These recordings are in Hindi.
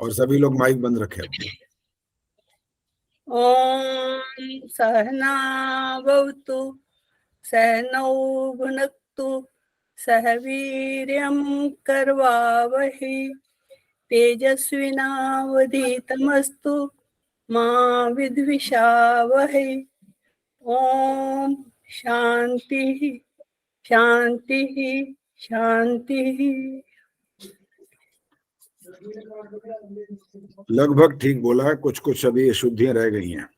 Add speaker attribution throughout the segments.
Speaker 1: और सभी लोग माइक बंद रखें अपने।
Speaker 2: ओम सहना भवतु सहनौ भुनक्तु सह वीर्यं करवावहै तेजस्विनावधीतमस्तु मा विद्विषावहै। ओम शांति शांति शांति।
Speaker 1: लगभग ठीक बोला है, कुछ कुछ अभी अशुद्धियां रह गई हैं।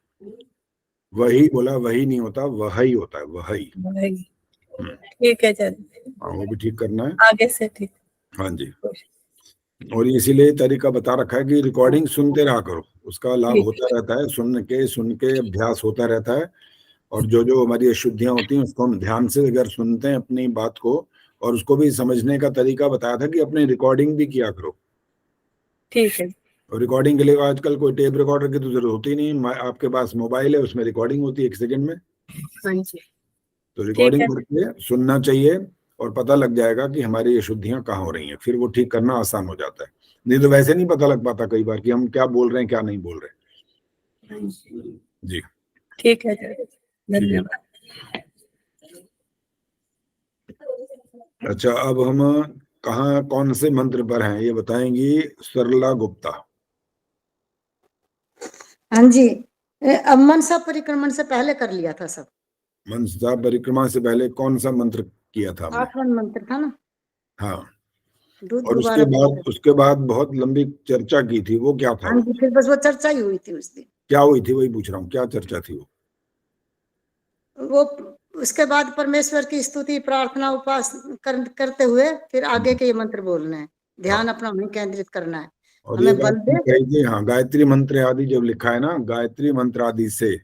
Speaker 1: वही बोला, वही नहीं होता, वही होता है, वही।
Speaker 2: ठीक है चल,
Speaker 1: हाँ वो भी ठीक करना है
Speaker 2: आगे से ठीक।
Speaker 1: हाँ जी। और इसीलिए तरीका बता रखा है कि रिकॉर्डिंग सुनते रहा करो, उसका लाभ होता रहता है, सुन के अभ्यास होता रहता है। और जो जो हमारी अशुद्धियां होती हैं उसको हम ध्यान से अगर सुनते हैं अपनी बात को, और उसको भी समझने का तरीका बताया था कि अपनी रिकॉर्डिंग भी किया करो।
Speaker 2: ठीक है।
Speaker 1: और रिकॉर्डिंग के लिए आजकल कोई टेप रिकॉर्डर की तो जरूरत होती नहीं, आपके पास मोबाइल है, उसमें रिकॉर्डिंग होती है 1 सेकंड में।
Speaker 2: हाँ जी।
Speaker 1: तो रिकॉर्डिंग करके सुनना चाहिए और पता लग जाएगा कि हमारी अशुद्धियां कहाँ हो रही हैं, फिर वो ठीक करना आसान हो जाता है। नहीं तो वैसे नहीं पता लग पाता कई बार कि हम क्या बोल रहे हैं क्या नहीं बोल रहे। जी
Speaker 2: ठीक है, धन्यवाद।
Speaker 1: अच्छा, अब हम कहाँ कौन से मंत्र पर हैं ये बताएंगी सरला गुप्ता।
Speaker 3: हाँ जी, अब मनसा परिक्रमण से पहले कर लिया था सब।
Speaker 1: मनसा परिक्रमा से पहले कौन सा मंत्र किया था हमने?
Speaker 3: 8वां मंत्र था ना।
Speaker 1: हाँ,
Speaker 3: दूध
Speaker 1: और उसके बाद बहुत लंबी चर्चा की थी, वो क्या था?
Speaker 3: हाँ जी, फिर बस वो चर्चा ही हुई थी उस दिन।
Speaker 1: क्या हुई थी वही पूछ रहा हूँ, क्या चर्चा थी
Speaker 3: वो उसके बाद परमेश्वर की स्तुति प्रार्थना उपास करते हुए फिर आगे के ये मंत्र बोलने हैं, ध्यान अपना वहीं केंद्रित करना है।
Speaker 1: और ये बात कही थी, हाँ, गायत्री मंत्र आदि जब लिखा है ना, गायत्री मंत्र आदि से,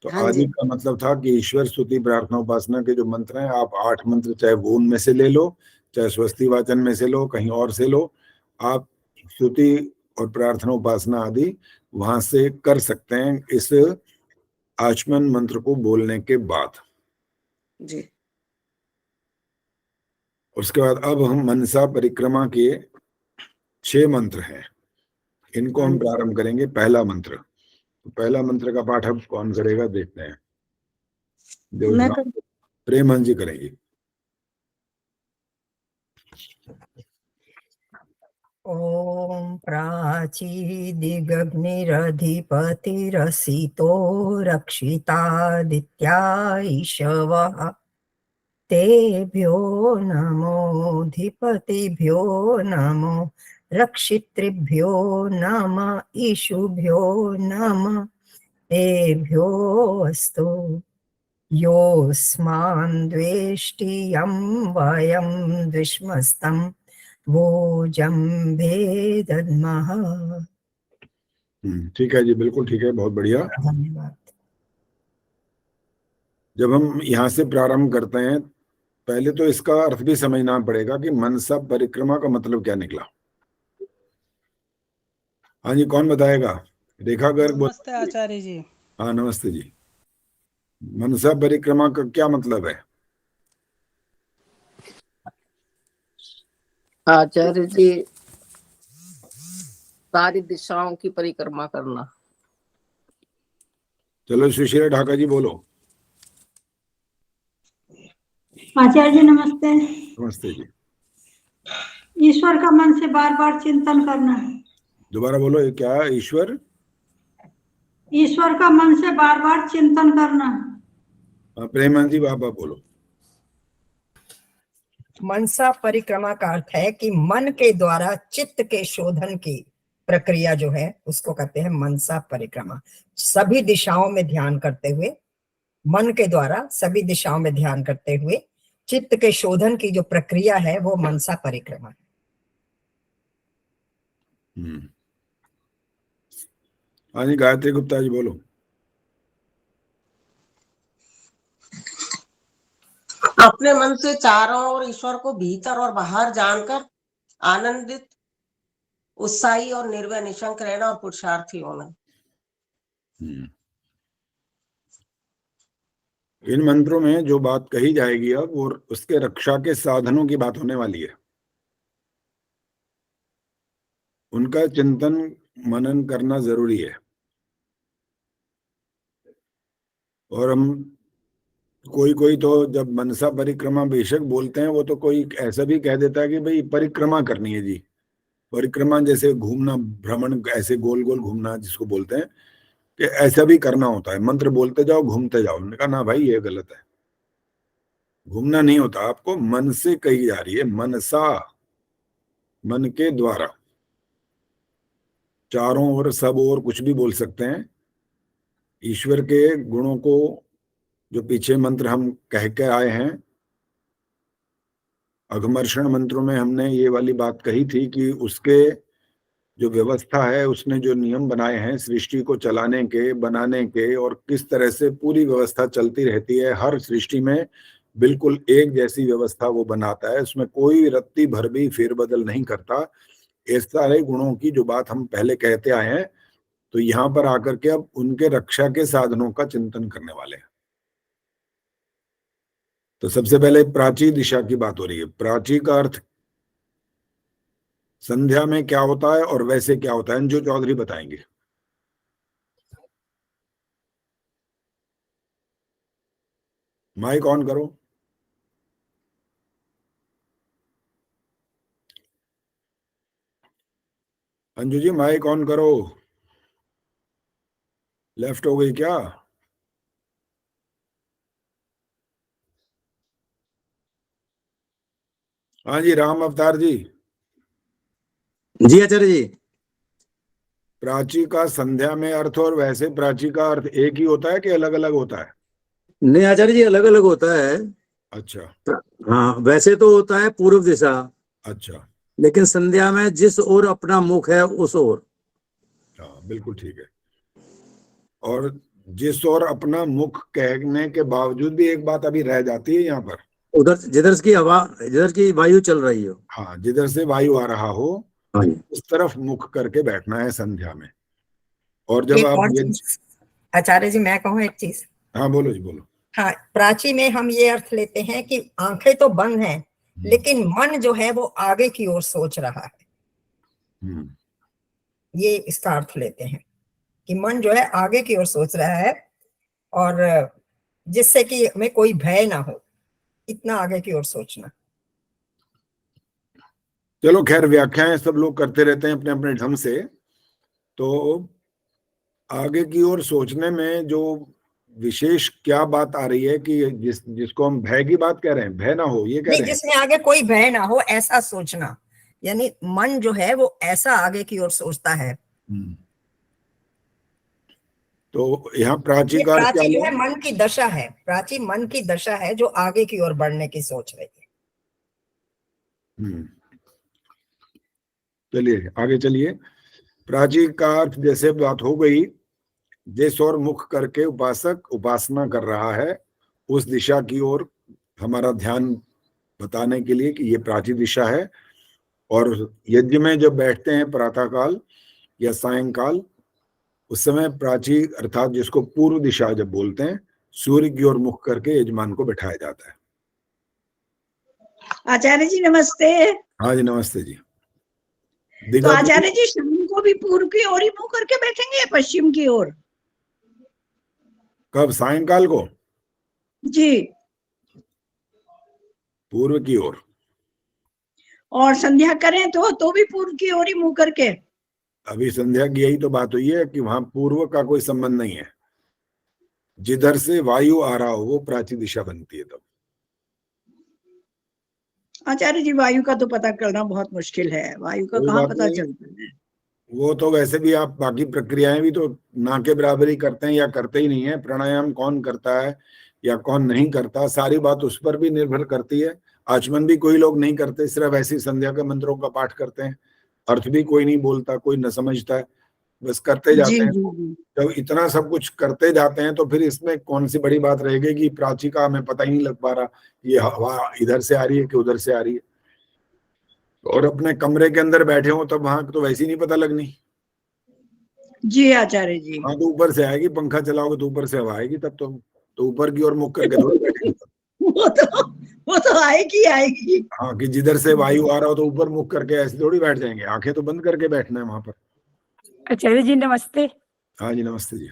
Speaker 1: तो
Speaker 3: हाँ
Speaker 1: आदि का मतलब था कि ईश्वर स्तुति प्रार्थना उपासना के जो मंत्र हैं, आप 8 मंत्र चाहे वो उनमें से ले लो, चाहे स्वस्ति वाचन में से लो, कहीं और से लो, आप स्तुति और प्रार्थना उपासना आदि वहां से कर सकते हैं इस आचमन मंत्र को बोलने के बाद
Speaker 3: जी।
Speaker 1: उसके बाद अब हम मनसा परिक्रमा के 6 मंत्र हैं, इनको हम प्रारंभ करेंगे। पहला मंत्र, तो पहला मंत्र का पाठ अब कौन करेगा देखते हैं। प्रेम जी करेंगी।
Speaker 4: ओम प्राचीदिगग्निरधिपतिरसितो रक्षितादित्या ईशवः तेभ्यो नमोऽधिपतिभ्यो नमो रक्षितृभ्यो नमः ईशुभ्यो नमः तेभ्यो अस्तु योऽस्मान् द्वेष्टियं वयं द्विष्मस्तं भोजं भेदद्मः।
Speaker 1: ठीक है जी, बिल्कुल ठीक है, बहुत बढ़िया,
Speaker 4: धन्यवाद।
Speaker 1: जब हम यहाँ से प्रारंभ करते हैं, पहले तो इसका अर्थ भी समझना पड़ेगा कि मनसा परिक्रमा का मतलब क्या निकला। हाँ जी, कौन बताएगा? रेखा गर्ग।
Speaker 5: नमस्ते आचार्य जी।
Speaker 1: हाँ नमस्ते जी। मनसा परिक्रमा का क्या मतलब है?
Speaker 6: आचार्य जी, सारी दिशाओं की परिक्रमा करना।
Speaker 1: चलो सुशीला ढाका जी बोलो।
Speaker 7: आचार्य जी नमस्ते।
Speaker 1: नमस्ते जी।
Speaker 7: ईश्वर का मन से बार बार चिंतन करना।
Speaker 1: दोबारा बोलो, ये क्या है?
Speaker 7: ईश्वर का मन से बार बार चिंतन करना।
Speaker 1: प्रेमान जी बाबा बोलो।
Speaker 4: मनसा परिक्रमा का अर्थ है कि मन के द्वारा चित्त के शोधन की प्रक्रिया जो है उसको कहते हैं मनसा परिक्रमा। सभी दिशाओं में ध्यान करते हुए, मन के द्वारा सभी दिशाओं में ध्यान करते हुए चित्त के शोधन की जो प्रक्रिया है वो मनसा परिक्रमा है।
Speaker 1: हाँ जी, गायत्री गुप्ता जी बोलो।
Speaker 8: अपने मन से चारों ओर ईश्वर को भीतर और बाहर जानकर आनंदित, उत्साही और निर्भय निशंक रहना और पुरुषार्थी होना।
Speaker 1: इन मंत्रों में जो बात कही जाएगी अब, और उसके रक्षा के साधनों की बात होने वाली है। उनका चिंतन मनन करना जरूरी है। और हम कोई तो जब मनसा परिक्रमा बेशक बोलते हैं, वो तो कोई ऐसा भी कह देता है कि भाई परिक्रमा करनी है जी। परिक्रमा जैसे घूमना, भ्रमण, ऐसे गोल गोल घूमना जिसको बोलते हैं, कि ऐसा भी करना होता है, मंत्र बोलते जाओ घूमते जाओ। उन्होंने कहा ना भाई ये गलत है, घूमना नहीं होता, आपको मन से कही जा रही है, मनसा, मन के द्वारा। चारों ओर, सब ओर कुछ भी बोल सकते हैं। ईश्वर के गुणों को जो पीछे मंत्र हम कह के आए हैं, अघमर्षण मंत्रों में हमने ये वाली बात कही थी कि उसके जो व्यवस्था है, उसने जो नियम बनाए हैं सृष्टि को चलाने के, बनाने के, और किस तरह से पूरी व्यवस्था चलती रहती है, हर सृष्टि में बिल्कुल एक जैसी व्यवस्था वो बनाता है, उसमें कोई रत्ती भर भी फेरबदल नहीं करता। इस सारे गुणों की जो बात हम पहले कहते आए हैं, तो यहाँ पर आकर के अब उनके रक्षा के साधनों का चिंतन करने वाले हैं। तो सबसे पहले प्राची दिशा की बात हो रही है। प्राची का अर्थ संध्या में क्या होता है और वैसे क्या होता है, अंजू चौधरी बताएंगे। माइक ऑन करो। अंजू जी माइक ऑन करो। लेफ्ट हो गई क्या? हाँ जी, राम अवतार जी।
Speaker 5: जी आचार्य जी।
Speaker 1: प्राची का संध्या में अर्थ और वैसे प्राची का अर्थ एक ही होता है कि अलग अलग होता है?
Speaker 5: नहीं आचार्य जी, अलग अलग होता है।
Speaker 1: अच्छा।
Speaker 5: हाँ, वैसे तो होता है पूर्व दिशा।
Speaker 1: अच्छा।
Speaker 5: लेकिन संध्या में जिस ओर अपना मुख है उस ओर।
Speaker 1: हाँ बिल्कुल ठीक है। और जिस ओर अपना मुख कहने के बावजूद भी एक बात अभी रह जाती है यहाँ पर,
Speaker 5: उधर जिधर की हवा, जिधर की वायु चल रही हो।
Speaker 1: हाँ, जिधर से वायु आ रहा हो
Speaker 5: हाँ,
Speaker 1: उस तरफ मुख करके बैठना है संध्या में। और जब
Speaker 4: एक
Speaker 1: आप
Speaker 4: और चीज आचार्य जी, मैं कहूँ एक चीज।
Speaker 1: हाँ बोलो जी बोलो।
Speaker 4: हाँ, प्राची में हम ये अर्थ लेते हैं कि आंखें तो बंद हैं, लेकिन मन जो है वो आगे की ओर सोच रहा है। ये इसका अर्थ लेते हैं कि मन जो है आगे की ओर सोच रहा है, और जिससे कि हमें कोई भय ना हो, इतना आगे की ओर सोचना।
Speaker 1: चलो खैर, व्याख्याएं सब लोग करते रहते हैं अपने अपने ढंग से। तो आगे की ओर सोचने में जो विशेष क्या बात आ रही है कि जिसको हम भय की बात कह रहे हैं, भय ना हो ये कह रहे हैं,
Speaker 4: जिसमें आगे कोई भय ना हो ऐसा सोचना, यानी मन जो है वो ऐसा आगे की ओर सोचता है।
Speaker 1: तो यहाँ प्राची का
Speaker 4: प्राची जो है मन की दशा है, प्राची मन की दशा है जो आगे की ओर बढ़ने की सोच रही है।
Speaker 1: चलिए आगे चलिए। प्राची का अर्थ जैसे बात हो गई, जिस ओर मुख करके उपासक उपासना कर रहा है उस दिशा की ओर हमारा ध्यान बताने के लिए कि ये प्राची दिशा है। और यज्ञ में जब बैठते हैं प्रातःकाल या सायंकाल, उस समय प्राची अर्थात जिसको पूर्व दिशा जब बोलते हैं, सूर्य की ओर मुख करके यजमान को बैठाया जाता है।
Speaker 7: आचार्य जी नमस्ते।
Speaker 1: हाँ जी नमस्ते जी।
Speaker 7: तो आचार्य जी शाम को भी पूर्व की ओर ही मुंह करके बैठेंगे या पश्चिम की ओर?
Speaker 1: कब? सायंकाल को?
Speaker 7: जी।
Speaker 1: पूर्व की ओर।
Speaker 7: और संध्या करें तो भी पूर्व की ओर ही मुंह करके?
Speaker 1: अभी संध्या की यही तो बात हुई है कि वहां पूर्व का कोई संबंध नहीं है, जिधर से वायु आ रहा हो वो प्राची दिशा बनती है तब।
Speaker 7: आचार्य जी वायु का तो पता करना बहुत मुश्किल है, वायु का कहाँ पता चलता है?
Speaker 1: वो तो वैसे भी आप बाकी प्रक्रियाएं भी तो ना के बराबर ही करते हैं या करते ही नहीं है। प्राणायाम कौन करता है या कौन नहीं करता, सारी बात उस पर भी निर्भर करती है। आचमन भी कोई लोग नहीं करते, सिर्फ ऐसी संध्या के मंत्रों का पाठ करते हैं, अर्थ भी कोई नहीं बोलता, कोई न समझता है, बस करते जाते हैं। जब इतना सब कुछ करते जाते हैं तो फिर इसमें कौन सी बड़ी बात रहेगी कि प्राची का हमें पता ही नहीं लग पा रहा ये हवा इधर से आ रही है कि उधर से आ रही है। और अपने कमरे के अंदर बैठे हो तब वहां तो वैसे ही नहीं पता लगनी।
Speaker 7: जी आचार्य जी।
Speaker 1: हाँ तो ऊपर से आएगी, पंखा चलाओगे तो ऊपर से हवा आएगी, तब तो ऊपर की ओर मुख करके थोड़ी बैठेंगे।
Speaker 7: वो तो आएगी आएगी।
Speaker 1: हाँ, कि जिधर से वायु आ रहा हो तो ऊपर मुख करके ऐसे थोड़ी बैठ जाएंगे, आंखें तो बंद करके बैठना है वहां पर।
Speaker 2: आचार्य जी नमस्ते।
Speaker 1: हाँ जी, नमस्ते जी।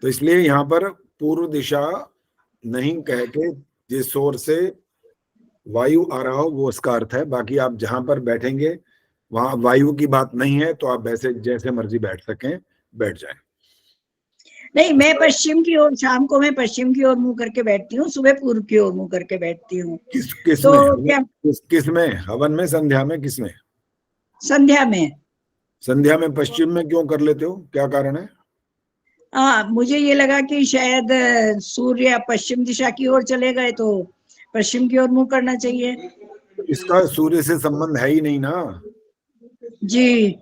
Speaker 1: तो इसलिए यहाँ पर पूर्व दिशा नहीं कह के जिस ओर से वायु आ रहा हो वो उसका अर्थ है। बाकी आप जहां पर बैठेंगे वहां वायु की बात नहीं है, तो आप वैसे जैसे मर्जी बैठ सकें, बैठ जाएं।
Speaker 7: नहीं, मैं पश्चिम की ओर, शाम को मैं पश्चिम की ओर मुंह करके बैठती हूँ, सुबह पूर्व की ओर मुंह करके बैठती हूँ।
Speaker 1: किस
Speaker 7: तो
Speaker 1: में
Speaker 7: क्या
Speaker 1: किस में हवन में, संध्या में, किस में?
Speaker 7: संध्या में।
Speaker 1: संध्या में पश्चिम में क्यों कर लेते हो, क्या कारण है?
Speaker 7: हाँ, मुझे ये लगा कि शायद सूर्य पश्चिम दिशा की ओर चले गए तो पश्चिम की ओर मुंह करना चाहिए।
Speaker 1: इसका सूर्य से संबंध है ही नहीं ना
Speaker 7: जी।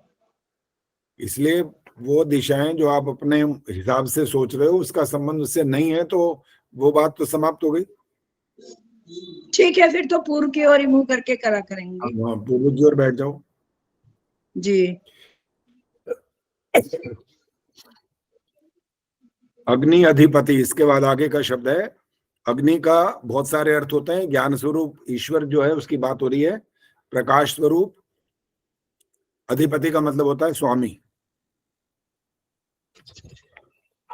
Speaker 1: इसलिए वो दिशाएं जो आप अपने हिसाब से सोच रहे हो उसका संबंध उससे नहीं है, तो वो बात तो समाप्त हो गई।
Speaker 7: ठीक है, फिर तो पूर्व की ओर ही मुंह करके करा करेंगे।
Speaker 1: हाँ, पूर्व की ओर बैठ जाओ
Speaker 7: जी।
Speaker 1: अग्नि अधिपति, इसके बाद आगे का शब्द है। अग्नि का बहुत सारे अर्थ होते हैं। ज्ञान स्वरूप ईश्वर जो है उसकी बात हो रही है। प्रकाश स्वरूप, अधिपति का मतलब होता है स्वामी।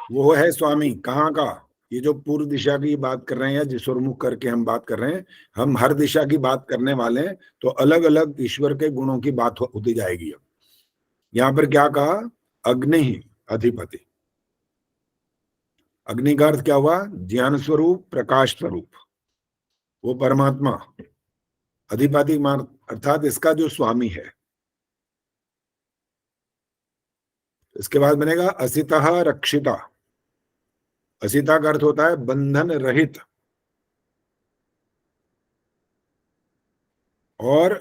Speaker 1: वो है स्वामी कहाँ का? ये जो पूर्व दिशा की बात कर रहे हैं, जिस ओर मुख करके हम बात कर रहे हैं, हम हर दिशा की बात करने वाले हैं, तो अलग अलग ईश्वर के गुणों की बात होती जाएगी। अब यहाँ पर क्या कहा? अग्नि ही अधिपति। अग्नि का अर्थ क्या हुआ? ज्ञान स्वरूप, प्रकाश स्वरूप, वो परमात्मा। अधिपति अर्थात इसका जो स्वामी है। इसके बाद बनेगा असितः रक्षिता। असिता का अर्थ होता है बंधन रहित, और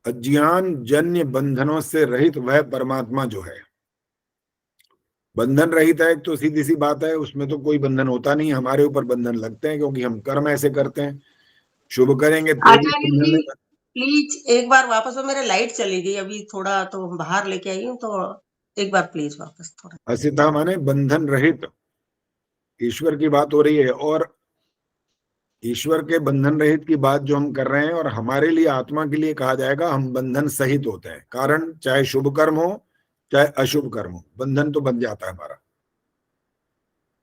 Speaker 1: अज्ञान जन्य बंधनों से रहित वह परमात्मा जो है। बंधन रहित है तो सीधी सी बात है, उसमें तो कोई बंधन होता नहीं। हमारे ऊपर बंधन लगते हैं क्योंकि हम कर्म ऐसे करते हैं। शुभ करेंगे तो
Speaker 8: आचार्य जी प्लीज एक बार वापस, वो मेरे लाइट चली गई अभी, थोड़ा तो बाहर लेके आई हूँ, तो एक बार प्लीज वापस थोड़ा।
Speaker 1: असिता माने बंधन रहित, ईश्वर की बात हो रही है। और ईश्वर के बंधन रहित की बात जो हम कर रहे हैं, और हमारे लिए आत्मा के लिए कहा जाएगा हम बंधन सहित होते हैं। कारण चाहे शुभ कर्म हो चाहे अशुभ कर्म हो, बंधन तो बन जाता है हमारा।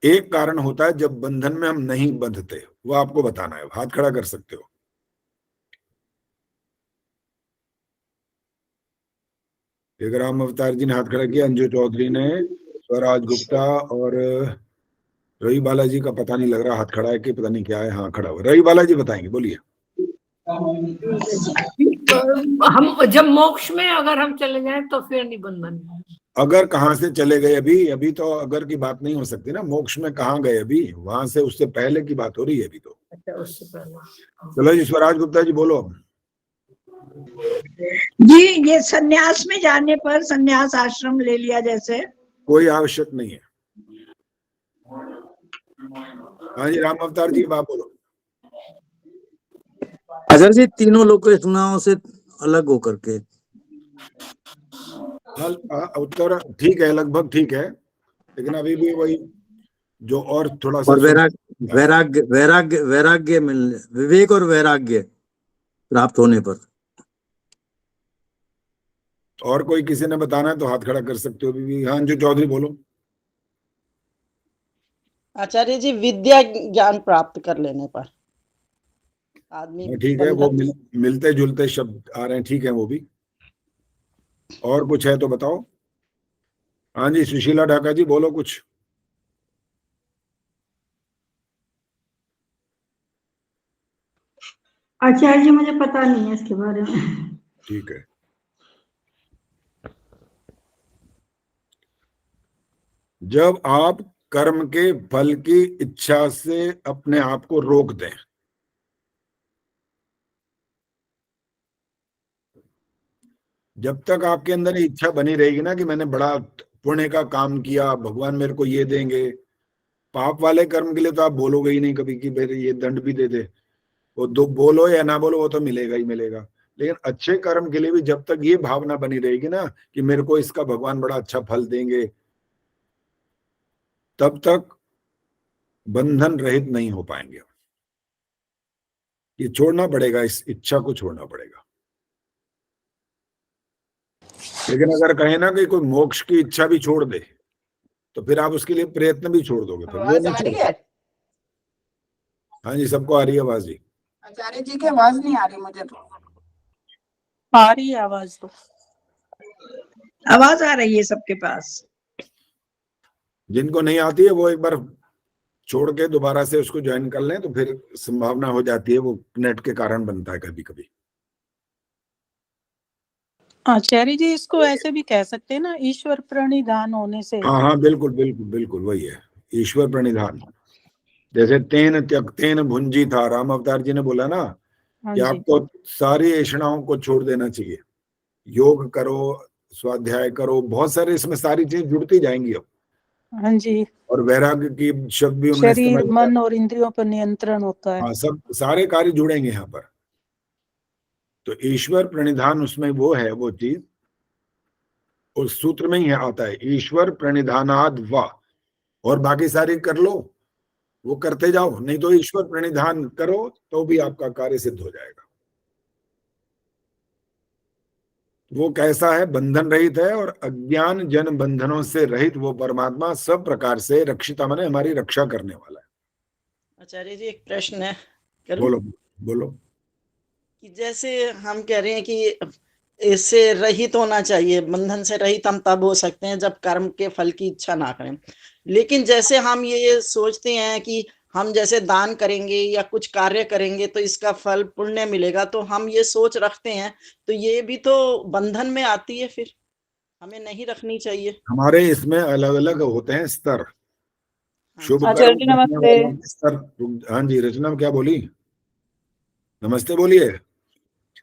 Speaker 1: एक कारण होता है जब बंधन में हम नहीं बंधते, वो आपको बताना है। हाथ खड़ा कर सकते हो। एक राम अवतार जी ने हाथ खड़ा किया, अंजू चौधरी ने, स्वराज गुप्ता, और रवि बालाजी का पता नहीं लग रहा हाथ खड़ा है कि पता नहीं क्या है। हाँ, खड़ा हुआ। रवि बालाजी बताएंगे, बोलिए।
Speaker 6: हम जब मोक्ष में अगर हम चले जाएं तो फिर निबंधन।
Speaker 1: अगर कहाँ से चले गए? अभी तो अगर की बात नहीं हो सकती ना। मोक्ष में कहाँ गए अभी? वहां से उससे पहले की बात हो रही है अभी तो।
Speaker 6: अच्छा, उससे पहले।
Speaker 1: चलो जी, स्वराज गुप्ता जी बोलो।
Speaker 7: जी, ये सन्यास में जाने पर सन्यास आश्रम ले लिया जैसे?
Speaker 1: कोई आवश्यक नहीं है। हाँ जी, राम अवतार जी बात बोलो।
Speaker 5: आचार्य जी तीनों लोकेशनाओं से अलग होकर के।
Speaker 1: उत्तर ठीक है, लगभग ठीक है, लेकिन अभी भी वही जो और थोड़ा सा
Speaker 5: और वैराग्य मिल, विवेक और वैराग्य प्राप्त होने पर।
Speaker 1: और कोई किसी ने बताना है तो हाथ खड़ा कर सकते हो भी। हाँ, जो चौधरी बोलो।
Speaker 9: आचार्य जी विद्या ज्ञान प्राप्त कर लेने पर आदमी।
Speaker 1: ठीक है, वो मिलते जुलते शब्द आ रहे हैं, ठीक है वो भी। और कुछ है तो बताओ। हाँ जी, सुशीला ढाका जी बोलो कुछ।
Speaker 10: आचार्य जी मुझे पता नहीं है इसके बारे में।
Speaker 1: ठीक है। जब आप कर्म के फल की इच्छा से अपने आप को रोक दें, जब तक आपके अंदर इच्छा बनी रहेगी ना कि मैंने बड़ा पुण्य का काम किया, भगवान मेरे को ये देंगे। पाप वाले कर्म के लिए तो आप बोलोगे ही नहीं कभी कि मेरे ये दंड भी दे दे। वो दो बोलो या ना बोलो, वो तो मिलेगा ही मिलेगा। लेकिन अच्छे कर्म के लिए भी जब तक ये भावना बनी रहेगी ना कि मेरे को इसका भगवान बड़ा अच्छा फल देंगे, तब तक बंधन रहित नहीं हो पाएंगे। ये छोड़ना पड़ेगा, इस इच्छा को छोड़ना पड़ेगा। लेकिन अगर कहे ना कि कोई मोक्ष की इच्छा भी छोड़ दे, तो फिर आप उसके लिए प्रयत्न भी छोड़ दोगे, फिर वो
Speaker 4: आवाज
Speaker 1: नहीं
Speaker 4: आ रही
Speaker 1: छोड़।
Speaker 4: है?
Speaker 1: हाँ जी, सबको आ रही है आवाज जी।
Speaker 4: आचार्य जी की आवाज नहीं आ रही मुझे तो।
Speaker 2: आ रही है आवाज तो।
Speaker 7: आवाज आ रही है सबके पास।
Speaker 1: जिनको नहीं आती है वो एक बार छोड़ के दोबारा से उसको ज्वाइन कर लें, तो फिर संभावना हो जाती है। वो नेट के कारण बनता है कभी कभी।
Speaker 2: आचार्य जी इसको ऐसे भी कह सकते हैं ना, ईश्वर प्रणिधान होने से।
Speaker 1: हाँ हाँ, बिल्कुल बिल्कुल बिल्कुल वही है, ईश्वर प्रणिधान। जैसे तेन त्यक्तेन भुंजी था, राम अवतार जी ने बोला ना
Speaker 2: हाँ
Speaker 1: कि
Speaker 2: जी।
Speaker 1: आपको सारी ऐषणाओं को छोड़ देना चाहिए, योग करो, स्वाध्याय करो, बहुत सारे इसमें सारी चीज जुड़ती जाएंगी अब।
Speaker 2: हाँ जी,
Speaker 1: और वैराग्य की शब्द भी उन्होंने
Speaker 2: शरीर
Speaker 1: इस्तेमाल किया।
Speaker 2: मन और इंद्रियों पर नियंत्रण होता है।
Speaker 1: हाँ, सब सारे कार्य जुड़ेंगे यहाँ पर। तो ईश्वर प्रणिधान उसमें वो है, वो चीज उस सूत्र में ही आता है, ईश्वर प्रणिधानाद वा, और बाकी सारी कर लो, वो करते जाओ। नहीं तो ईश्वर प्रणिधान करो तो भी आपका कार्य सिद्ध हो जाएगा। वो कैसा है? बंधन रहित है, और अज्ञान जन बंधनों से रहित वो परमात्मा सब प्रकार से रक्षिता, माने हमारी रक्षा करने वाला है।
Speaker 9: आचार्य जी एक प्रश्न है, करूं?
Speaker 1: बोलो बोलो।
Speaker 9: कि जैसे हम कह रहे हैं कि इससे रहित होना चाहिए, बंधन से रहित हम तब हो सकते हैं जब कर्म के फल की इच्छा ना करें। लेकिन जैसे हम ये सोचते हैं कि हम जैसे दान करेंगे या कुछ कार्य करेंगे तो इसका फल पुण्य मिलेगा, तो हम ये सोच रखते हैं, तो ये भी तो बंधन में आती है, फिर हमें नहीं रखनी चाहिए।
Speaker 1: हमारे इसमें अलग अलग होते हैं स्तर। शुभ
Speaker 2: आचार्य
Speaker 1: कर्म
Speaker 2: जी
Speaker 1: करने
Speaker 2: नमस्ते।
Speaker 1: वालों के स्तर। हाँ जी, रचना क्या बोली? नमस्ते बोलिए।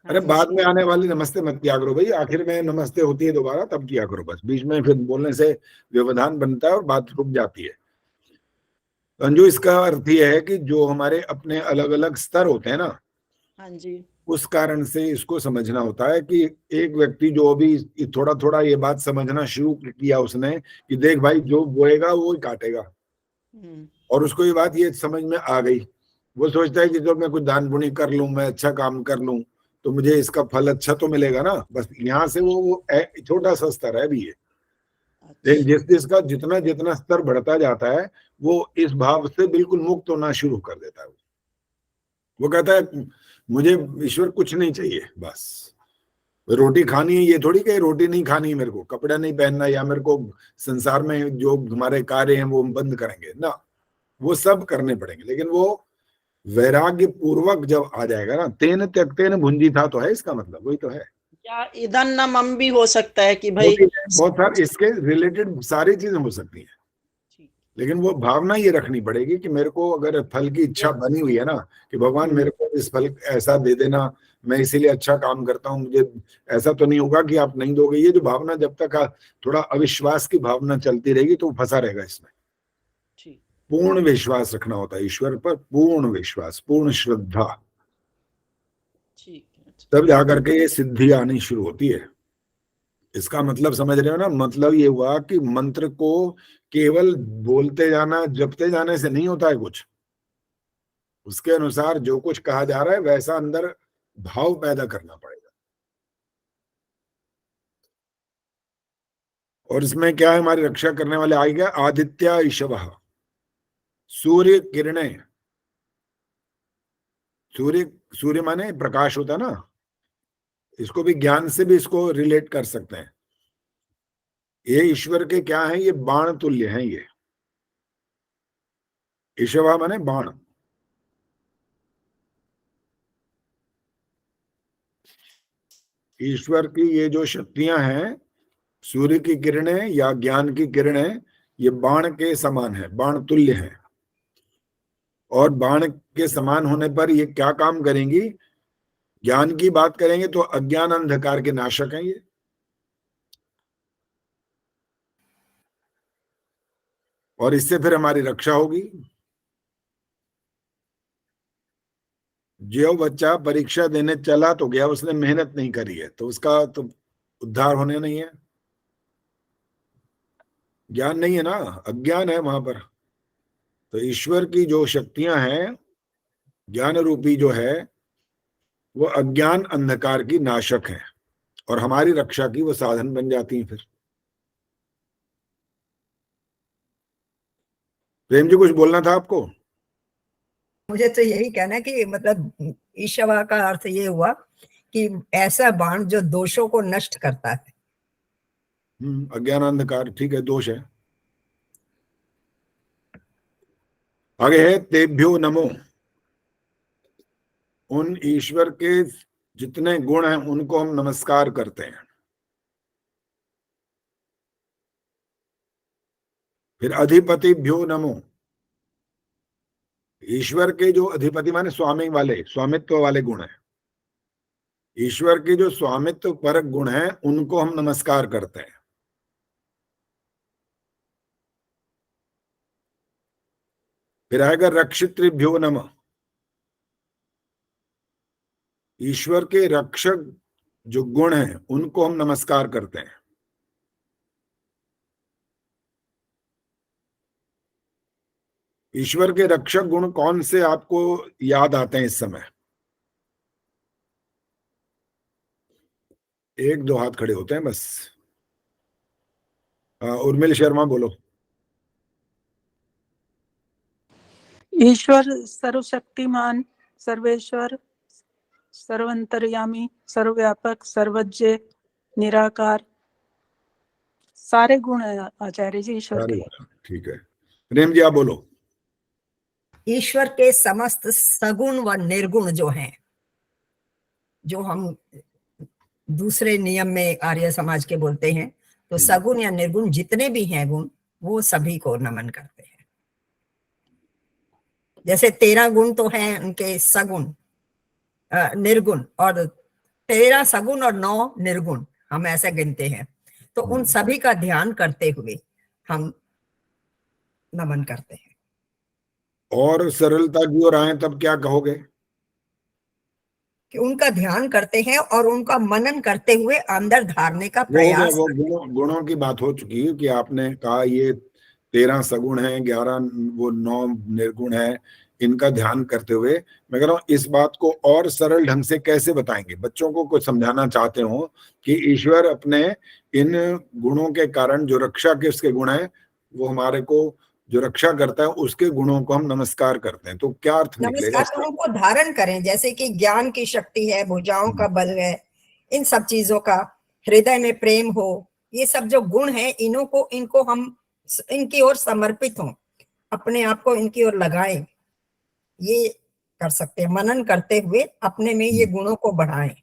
Speaker 1: अरे बाद में आने वाली नमस्ते मत किया करो भाई, आखिर में नमस्ते होती है दोबारा, तब किया करो बस। बीच में फिर बोलने से व्यवधान बनता है और बात रुक जाती है। अंजू, इसका अर्थ यह है कि जो हमारे अपने अलग अलग स्तर होते हैं ना,
Speaker 9: हाँ जी।
Speaker 1: उस कारण से इसको समझना होता है कि एक व्यक्ति जो अभी थोड़ा थोड़ा ये बात समझना शुरू किया उसने कि देख भाई, जो बोएगा वो ही काटेगा, और उसको ये बात ये समझ में आ गई। वो सोचता है कि जो मैं कुछ दान पुण्य कर लूं, मैं अच्छा काम कर लूं, तो मुझे इसका फल अच्छा तो मिलेगा ना। बस यहाँ से वो छोटा सा स्तर है अभी ये। लेकिन जिसका जितना जितना स्तर बढ़ता जाता है, वो इस भाव से बिल्कुल मुक्त होना शुरू कर देता है। वो कहता है मुझे ईश्वर कुछ नहीं चाहिए, बस रोटी खानी है। ये थोड़ी कि रोटी नहीं खानी है मेरे को, कपड़ा नहीं पहनना, या मेरे को संसार में जो हमारे कार्य हैं वो बंद करेंगे ना, वो सब करने पड़ेंगे। लेकिन वो वैराग्य पूर्वक जब आ जाएगा ना, तेन त्यक्तेन भुंजी था, तो है इसका मतलब वही तो है।
Speaker 9: या इदन न मम भी हो सकता है कि भाई
Speaker 1: बहुत सारे इसके रिलेटेड सारी चीजें हो सकती हैं। लेकिन वो भावना ये रखनी पड़ेगी कि मेरे को अगर फल की इच्छा बनी हुई है ना, कि भगवान मेरे को इस फल ऐसा दे देना, मैं इसीलिए अच्छा काम करता हूँ, मुझे ऐसा तो नहीं होगा कि आप नहीं दोगे। ये जो भावना जब तक थोड़ा अविश्वास की भावना चलती रहेगी तो फंसा रहेगा इसमें। पूर्ण विश्वास रखना होता है ईश्वर पर, पूर्ण विश्वास, पूर्ण श्रद्धा, तब जाकर के ये सिद्धि आनी शुरू होती है। इसका मतलब समझ रहे हो ना? मतलब ये हुआ कि मंत्र को केवल बोलते जाना, जपते जाने से नहीं होता है कुछ। उसके अनुसार जो कुछ कहा जा रहा है वैसा अंदर भाव पैदा करना पड़ेगा। और इसमें क्या है? हमारी रक्षा करने वाले आएगा आदित्य ईशवः, सूर्य किरणें। सूर्य माने प्रकाश होता है ना, इसको भी ज्ञान से भी इसको रिलेट कर सकते हैं। ये ईश्वर के क्या है? ये बाण तुल्य हैं। ये ईशवा माने बाण। ईश्वर की ये जो शक्तियां हैं, सूर्य की किरणें या ज्ञान की किरणें, ये बाण के समान है, बाण तुल्य है। और बाण के समान होने पर ये क्या काम करेंगी? ज्ञान की बात करेंगे तो अज्ञान अंधकार के नाशक हैं ये। और इससे फिर हमारी रक्षा होगी। जो बच्चा परीक्षा देने चला तो गया, उसने मेहनत नहीं करी है, तो उसका तो उद्धार होने नहीं है। ज्ञान नहीं है ना, अज्ञान है वहां पर। तो ईश्वर की जो शक्तियां हैं, ज्ञान रूपी जो है, वो अज्ञान अंधकार की नाशक है और हमारी रक्षा की वो साधन बन जाती हैं। फिर प्रेम जी कुछ बोलना था आपको?
Speaker 4: मुझे तो यही कहना है कि मतलब ईशवा का अर्थ ये हुआ कि ऐसा बाण जो दोषों को नष्ट करता है।
Speaker 1: अज्ञान अंधकार, ठीक है, दोष है। आगे है तेभ्यो नमो। उन ईश्वर के जितने गुण हैं उनको हम नमस्कार करते हैं। फिर अधिपतिभ्यो नमो। ईश्वर के जो अधिपति माने स्वामी वाले, स्वामित्व वाले गुण हैं, ईश्वर के जो स्वामित्व परक गुण हैं उनको हम नमस्कार करते हैं। फिर आएगा रक्षितृभ्यो नमः। ईश्वर के रक्षक जो गुण हैं उनको हम नमस्कार करते हैं। ईश्वर के रक्षक गुण कौन से आपको याद आते हैं इस समय? एक दो हाथ खड़े होते हैं बस। उर्मिल शर्मा बोलो।
Speaker 2: ईश्वर सर्वशक्तिमान, सर्वेश्वर, सर्वंतर्यामी, सर्वव्यापक, सर्वज्ञ, निराकार, सारे गुण है आचार्य जी ईश्वर के।
Speaker 1: ठीक है, प्रेम जी आप बोलो।
Speaker 4: ईश्वर के समस्त सगुण व निर्गुण जो हैं, जो हम दूसरे नियम में आर्य समाज के बोलते हैं, तो सगुण या निर्गुण जितने भी हैं गुण, वो सभी को नमन करते हैं। जैसे 13 गुण तो हैं उनके सगुण, निर्गुण, और 13 सगुण और 9 निर्गुण, हम ऐसा गिनते हैं। तो उन सभी का ध्यान करते हुए हम नमन करते हैं।
Speaker 1: और सरलता की ओर आए तब क्या कहोगे?
Speaker 4: कि उनका ध्यान करते हैं और उनका मनन करते हुए अंदर धारने का प्रयास।
Speaker 1: वो गुणों की बात हो चुकी है कि आपने कहा ये 13 सगुण है, 11 वो 9 निर्गुण है, इनका ध्यान करते हुए। मैं कह रहा हूँ इस बात को और सरल ढंग से कैसे बताएंगे? बच्चों को कुछ समझाना चाहते हो कि ईश्वर अपने इन गुणों के कारण, जो रक्षा के उसके गुण है, वो हमारे को जो रक्षा करता है उसके गुणों को हम नमस्कार करते हैं। तो क्या अर्थ निकलेगा?
Speaker 4: नमस्कार तो उनको धारण करें, जैसे कि ज्ञान की शक्ति है, भुजाओं का बल है, इन सब चीजों का, हृदय में प्रेम हो, ये सब जो गुण है इनको हम इनकी ओर समर्पित हों, अपने आप को इनकी ओर लगाएं। ये कर सकते हैं, मनन करते हुए अपने में ये गुणों को बढ़ाएं।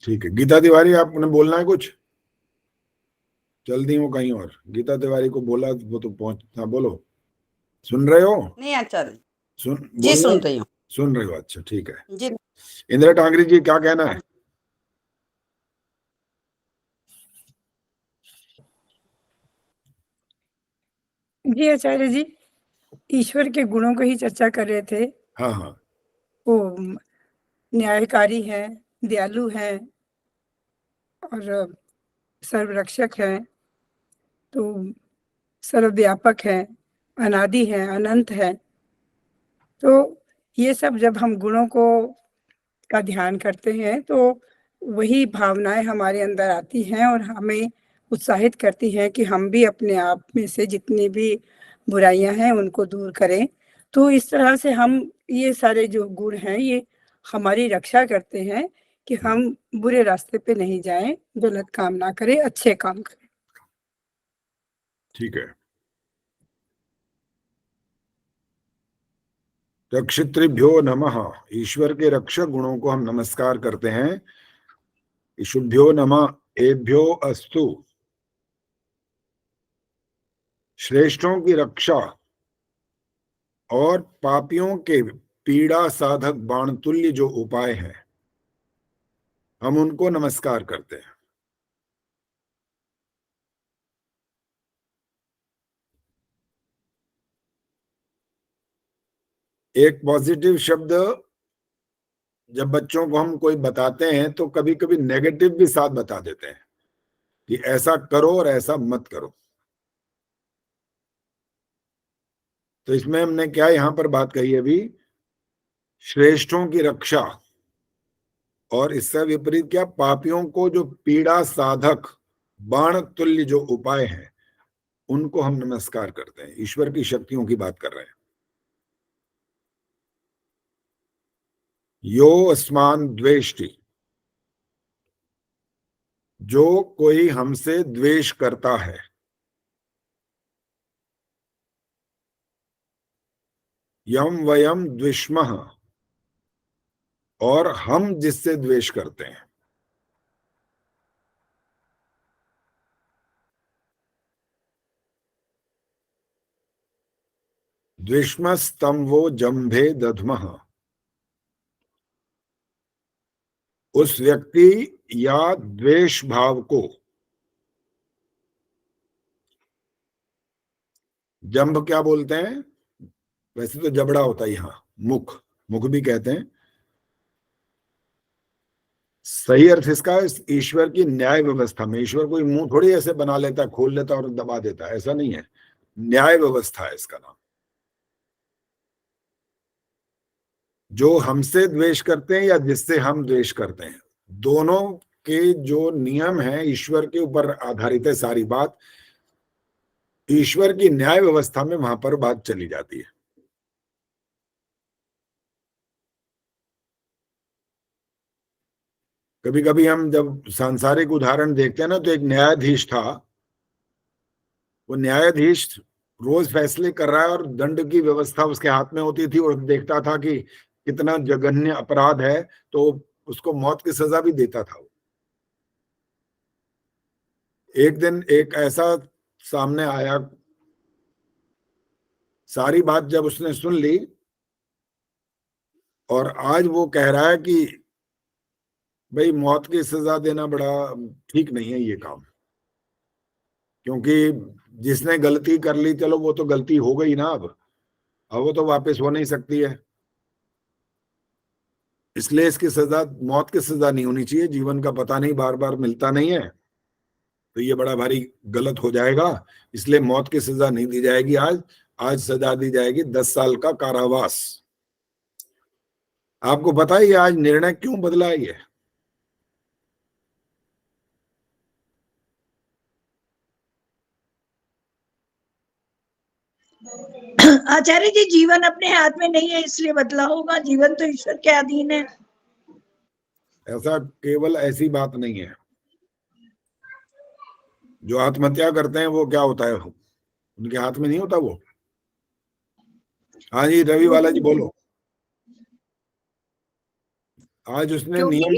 Speaker 1: ठीक है, गीता तिवारी आपने बोलना है कुछ? जल्दी हो कहीं और। गीता तिवारी को बोला वो तो पहुंचना। बोलो, सुन रहे हो?
Speaker 11: नहीं आचार्य
Speaker 1: सुन
Speaker 11: रही हूँ।
Speaker 1: सुन रहे हो, अच्छा ठीक है
Speaker 11: जी।
Speaker 1: इंदिरा टांगरी जी क्या कहना है?
Speaker 12: जी आचार्य जी, ईश्वर के गुणों को ही चर्चा कर रहे थे।
Speaker 1: हाँ हाँ,
Speaker 12: वो न्यायकारी है, दयालु है और सर्वरक्षक है, तो सर्वव्यापक है, अनादि है, अनंत है। तो ये सब जब हम गुणों का ध्यान करते हैं तो वही भावनाएं हमारे अंदर आती हैं और हमें उत्साहित करती हैं कि हम भी अपने आप में से जितनी भी बुराइयां हैं उनको दूर करें। तो इस तरह से हम ये सारे जो गुण हैं ये हमारी रक्षा करते हैं कि हम बुरे रास्ते पे नहीं जाएं, गलत काम ना करें, अच्छे काम करें।
Speaker 1: ठीक है। रक्षितृभ्यो नमः। ईश्वर के रक्षक गुणों को हम नमस्कार करते हैं। ईशुभ्यो नमः एभ्यो अस्तु। श्रेष्ठों की रक्षा और पापियों के पीड़ा साधक बाण तुल्य जो उपाय है, हम उनको नमस्कार करते हैं। एक पॉजिटिव शब्द जब बच्चों को हम कोई बताते हैं तो कभी कभी नेगेटिव भी साथ बता देते हैं कि ऐसा करो और ऐसा मत करो। तो इसमें हमने क्या यहां पर बात कही अभी, श्रेष्ठों की रक्षा, और इससे विपरीत क्या, पापियों को जो पीड़ा साधक बाण तुल्य जो उपाय हैं उनको हम नमस्कार करते हैं। ईश्वर की शक्तियों की बात कर रहे हैं। यो अस्मान द्वेष्टि, जो कोई हमसे द्वेष करता है, यम वयम द्विष्मः, और हम जिससे द्वेष करते हैं। द्विष्मस्तम वो जंभे दध्मः, उस व्यक्ति या द्वेष भाव को, जंभ क्या बोलते हैं, वैसे तो जबड़ा होता है यहां, मुख, मुख भी कहते हैं। सही अर्थ इसका ईश्वर की न्याय व्यवस्था में, ईश्वर कोई मुंह थोड़ी ऐसे बना लेता है, खोल लेता और दबा देता है, ऐसा नहीं है। न्याय व्यवस्था है इसका नाम। जो हमसे द्वेष करते हैं या जिससे हम द्वेष करते हैं, दोनों के जो नियम है ईश्वर के ऊपर आधारित है सारी बात। ईश्वर की न्याय व्यवस्था में वहां पर बात चली जाती है। कभी कभी हम जब सांसारिक उदाहरण देखते हैं ना, तो एक न्यायाधीश था, वो न्यायाधीश रोज फैसले कर रहा है और दंड की व्यवस्था उसके हाथ में होती थी, और देखता था कि कितना जघन्य अपराध है तो उसको मौत की सजा भी देता था। एक दिन एक ऐसा सामने आया, सारी बात जब उसने सुन ली, और आज वो कह रहा है कि भाई मौत की सजा देना बड़ा ठीक नहीं है ये काम, क्योंकि जिसने गलती कर ली, चलो वो तो गलती हो गई ना, अब वो तो वापस हो नहीं सकती है, इसलिए इसकी सजा मौत की सजा नहीं होनी चाहिए। जीवन का पता नहीं बार बार मिलता नहीं है, तो ये बड़ा भारी गलत हो जाएगा, इसलिए मौत की सजा नहीं दी जाएगी। आज सजा दी जाएगी 10 साल का कारावास। आपको पता है ये आज निर्णय क्यों बदला है? ये
Speaker 7: आचार्य जी, जीवन अपने हाथ में नहीं है इसलिए बदला होगा, जीवन तो ईश्वर के अधीन है।
Speaker 1: ऐसा केवल ऐसी बात नहीं है। जो आत्महत्या करते हैं वो क्या होता है, उनके हाथ में नहीं होता वो। हाँ जी, रवि वाला जी बोलो। आज उसने नियम,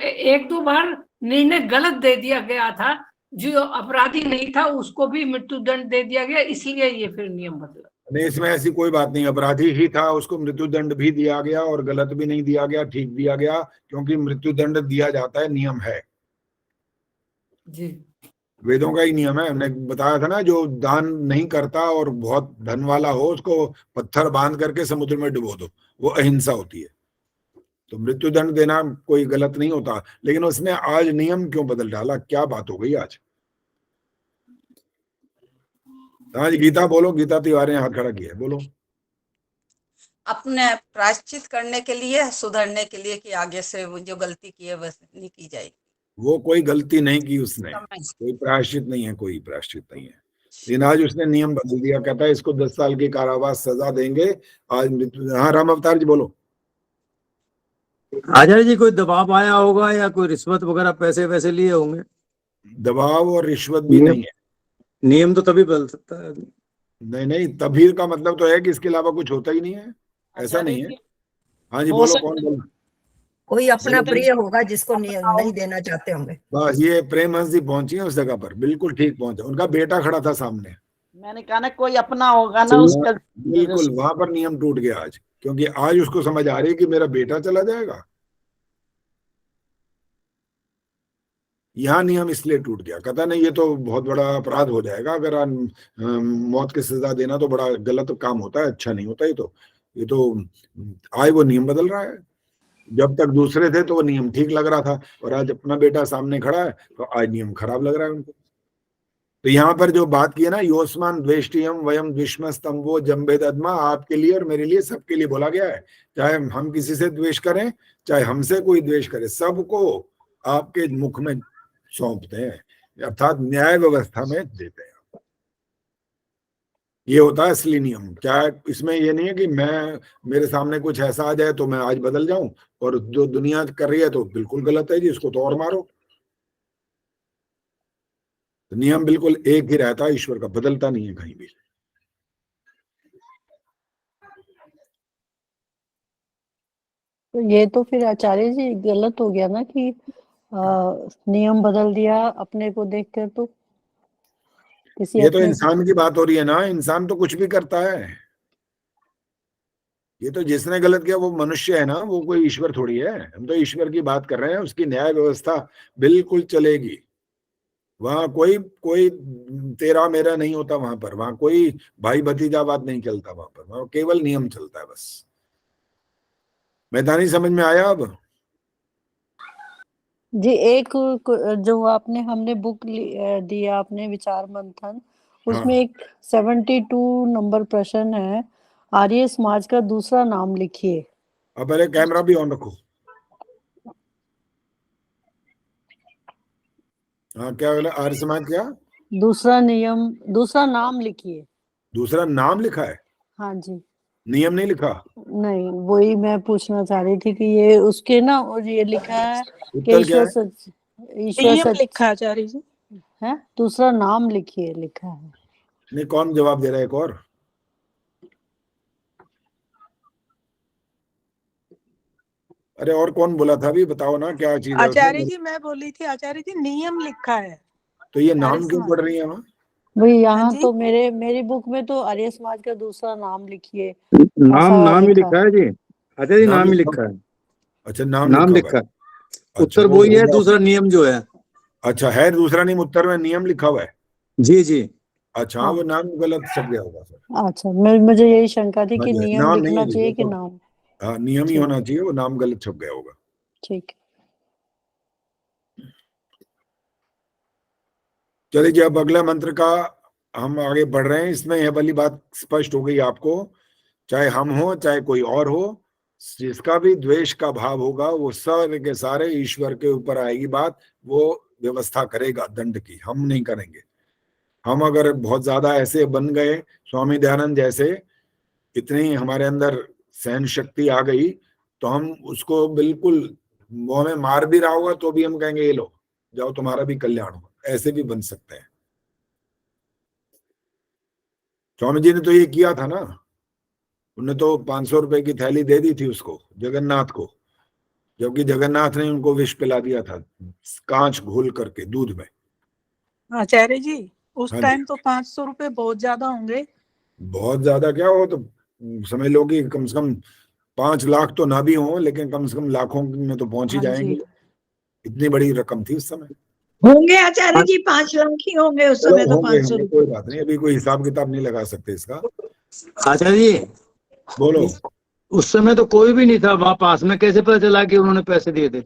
Speaker 6: एक दो बार निर्णय गलत दे दिया गया था, जो अपराधी नहीं था उसको भी मृत्यु दंड दे दिया गया, इसीलिए ये फिर नियम बदला।
Speaker 1: नहीं, इसमें ऐसी कोई बात नहीं, अपराधी ही था, उसको मृत्यु दंड भी दिया गया, और गलत भी नहीं दिया गया, ठीक दिया गया, क्योंकि मृत्यु दंड दिया जाता है, नियम है
Speaker 6: जी,
Speaker 1: वेदों का ही नियम है। हमने बताया था ना, जो दान नहीं करता और बहुत धन वाला हो, उसको पत्थर बांध करके समुद्र में डुबो दो, वो अहिंसा होती है। तो मृत्यु दंड देना कोई गलत नहीं होता, लेकिन उसने आज नियम क्यों बदल डाला, क्या बात हो गई आज? आज गीता बोलो, गीता तिवारी ने हाथ खड़ा किया, बोलो।
Speaker 11: अपने प्रायश्चित करने के लिए, सुधरने के लिए, कि आगे से वो जो गलती की है वैसे नहीं की जाएगी।
Speaker 1: वो कोई गलती नहीं की उसने, कोई प्रायश्चित नहीं है, कोई प्रायश्चित नहीं है। लेकिन आज उसने नियम बदल दिया, कहता है इसको 10 साल की कारावास सजा देंगे। आज मृत्यु, हाँ राम अवतार जी बोलो।
Speaker 5: आचार्य जी, कोई दबाव आया होगा या कोई रिश्वत वगैरह पैसे वैसे लिए होंगे?
Speaker 1: दबाव और रिश्वत भी नहीं है।
Speaker 5: नियम तो तभी बदल सकता है।
Speaker 1: नहीं, तभी का मतलब तो है कि इसके अलावा कुछ होता ही नहीं है, ऐसा नहीं है। हाँ जी बोलो, कौन बोल?
Speaker 4: कोई अपना प्रिय होगा जिसको नहीं देना चाहते होंगे।
Speaker 1: बस ये प्रेम हंस जी पहुंची है उस जगह पर, बिल्कुल ठीक पहुंचा। उनका बेटा खड़ा था सामने,
Speaker 9: मैंने कहा ना कोई अपना होगा ना उसका,
Speaker 1: बिल्कुल वहां पर नियम टूट गया आज, क्योंकि आज उसको समझ आ रही है कि मेरा बेटा चला जाएगा। यहाँ नियम इसलिए टूट गया, कहता नहीं ये तो बहुत बड़ा अपराध हो जाएगा, अगर मौत की सजा देना तो बड़ा गलत काम होता है, अच्छा नहीं होता। ये तो आज वो नियम बदल रहा है। जब तक दूसरे थे तो वो नियम ठीक लग रहा था, और आज अपना बेटा सामने खड़ा है तो आज नियम खराब लग रहा है उनको। तो यहाँ पर जो बात की है ना, योस्मान द्वेष्टियम वयम द्विष्मस्तम वो जम्बेदमा, आपके लिए और मेरे लिए, सबके लिए बोला गया है। चाहे हम किसी से द्वेष करें, चाहे हमसे कोई द्वेष करे, सबको आपके मुख में सौंपते हैं, अर्थात न्याय व्यवस्था में देते हैं। ये होता है असली नियम। क्या इसमें ये नहीं है कि मेरे सामने कुछ ऐसा आ जाए तो मैं आज बदल जाऊं, और जो दुनिया कर रही है तो बिल्कुल गलत है जी, इसको तो और मारो। तो नियम बिल्कुल एक ही रहता है ईश्वर का, बदलता नहीं है कहीं भी।
Speaker 13: तो ये तो फिर आचार्य जी गलत हो गया ना कि नियम बदल दिया अपने को देखकर। तो किसी
Speaker 1: ये तो
Speaker 13: अपने
Speaker 1: इंसान की बात हो रही है ना, इंसान तो कुछ भी करता है। ये तो जिसने गलत किया वो मनुष्य है ना, वो कोई ईश्वर थोड़ी है। हम तो ईश्वर की बात कर रहे हैं, उसकी न्याय व्यवस्था बिल्कुल चलेगी। वहां कोई कोई तेरा मेरा नहीं होता, वहां कोई भाई भतीजावाद नहीं चलता, वहां केवल नियम चलता है बस। मैदानी समझ में आया अब?
Speaker 13: जी, एक जो आपने हमने बुक दिया आपने विचार मंथन, उसमें एक 72 नंबर प्रश्न है, आर्य समाज का दूसरा नाम लिखिए।
Speaker 1: अब पहले कैमरा भी ऑन रखो। हाँ, क्या बोला? आर्य समाज क्या?
Speaker 13: दूसरा नियम, दूसरा नाम लिखिए।
Speaker 1: दूसरा नाम लिखा है?
Speaker 13: हाँ जी।
Speaker 1: नियम नहीं लिखा?
Speaker 13: नहीं, वही मैं पूछना चाह रही थी कि ये उसके ना, और ये लिखा है कि
Speaker 1: उत्तर क्या
Speaker 13: ईश्वर
Speaker 1: है?
Speaker 13: सच, ईश्वर सच
Speaker 2: लिखा आचार्य जी
Speaker 13: है, दूसरा नाम लिखिए लिखा है।
Speaker 1: नहीं, कौन जवाब दे रहा है? एक और। अरे और कौन बोला था अभी? बताओ ना क्या चीज है
Speaker 2: आचार्य
Speaker 1: उसमें।
Speaker 2: जी मैं बोली थी आचार्य जी, नियम लिखा है।
Speaker 1: तो ये नाम क्यों पढ़ रही है वहाँ?
Speaker 13: भाई यहाँ
Speaker 2: जी?
Speaker 13: तो मेरी बुक में तो आर्य समाज का दूसरा नाम लिखिए,
Speaker 5: नाम ही लिखा है जी। अच्छा जी, नाम ही लिखा है।
Speaker 1: अच्छा, नाम
Speaker 5: नाम
Speaker 1: लिखा
Speaker 5: लिखा है।
Speaker 1: अच्छा,
Speaker 5: उत्तर
Speaker 1: वो
Speaker 5: वही है,
Speaker 1: होगा।
Speaker 5: दूसरा नियम जो है।
Speaker 1: अच्छा, है दूसरा नियम, उत्तर में नियम लिखा हुआ है।
Speaker 5: जी जी।
Speaker 1: अच्छा, हाँ, वो नाम गलत छप गया होगा सर।
Speaker 13: अच्छा, मुझे यही शंका थी कि नियम
Speaker 1: नाम नहीं
Speaker 13: लिखना
Speaker 1: है,
Speaker 13: चाहिए कि
Speaker 1: वो तो
Speaker 13: नाम।
Speaker 1: हाँ नियम ही होना चाहिए, वो नाम गलत छप गया होगा।
Speaker 13: ठीक।
Speaker 1: चलिए जी, अब अगला मंत्र का हम आगे बढ़ रहे हैं। इसमें यह वाली बात स्पष्ट हो गई आपको, चाहे हम हो चाहे कोई और हो, जिसका भी द्वेष का भाव होगा वो सारे के सारे ईश्वर के ऊपर आएगी बात। वो व्यवस्था करेगा दंड की, हम नहीं करेंगे। हम अगर बहुत ज्यादा ऐसे बन गए स्वामी दयानंद जैसे, इतनी हमारे अंदर सहन शक्ति आ गई, तो हम उसको बिल्कुल मुंह में मार भी रहा होगा तो भी हम कहेंगे ये लो जाओ, तुम्हारा भी कल्याण होगा। ऐसे भी बन सकते हैं। स्वामी जी ने तो ये किया था ना, उन्होंने तो 500 रुपए की थैली दे दी थी उसको, जगन्नाथ को, जबकि जगन्नाथ ने उनको विष पिला दिया था, कांच घोल करके दूध में।
Speaker 2: आचार्य जी उस
Speaker 1: हाँ जी।
Speaker 2: टाइम तो 500 रुपए बहुत ज्यादा होंगे।
Speaker 1: बहुत ज्यादा क्या हो, तो समझ लो कि कम से कम 5 लाख तो ना भी हो, लेकिन कम से कम लाखों में तो पहुंच ही
Speaker 2: हाँ जी।
Speaker 1: जाएंगे। इतनी बड़ी रकम थी उस समय।
Speaker 7: होंगे आचार्य जी, 5 लाख ही होंगे उस समय तो।
Speaker 1: होंगे
Speaker 7: 500
Speaker 1: होंगे, कोई बात नहीं, अभी कोई हिसाब किताब नहीं लगा सकते इसका।
Speaker 5: आचार्य जी
Speaker 1: बोलो।
Speaker 5: उस समय तो कोई भी नहीं था वहां पास में, कैसे पता चला कि उन्होंने पैसे दिए थे?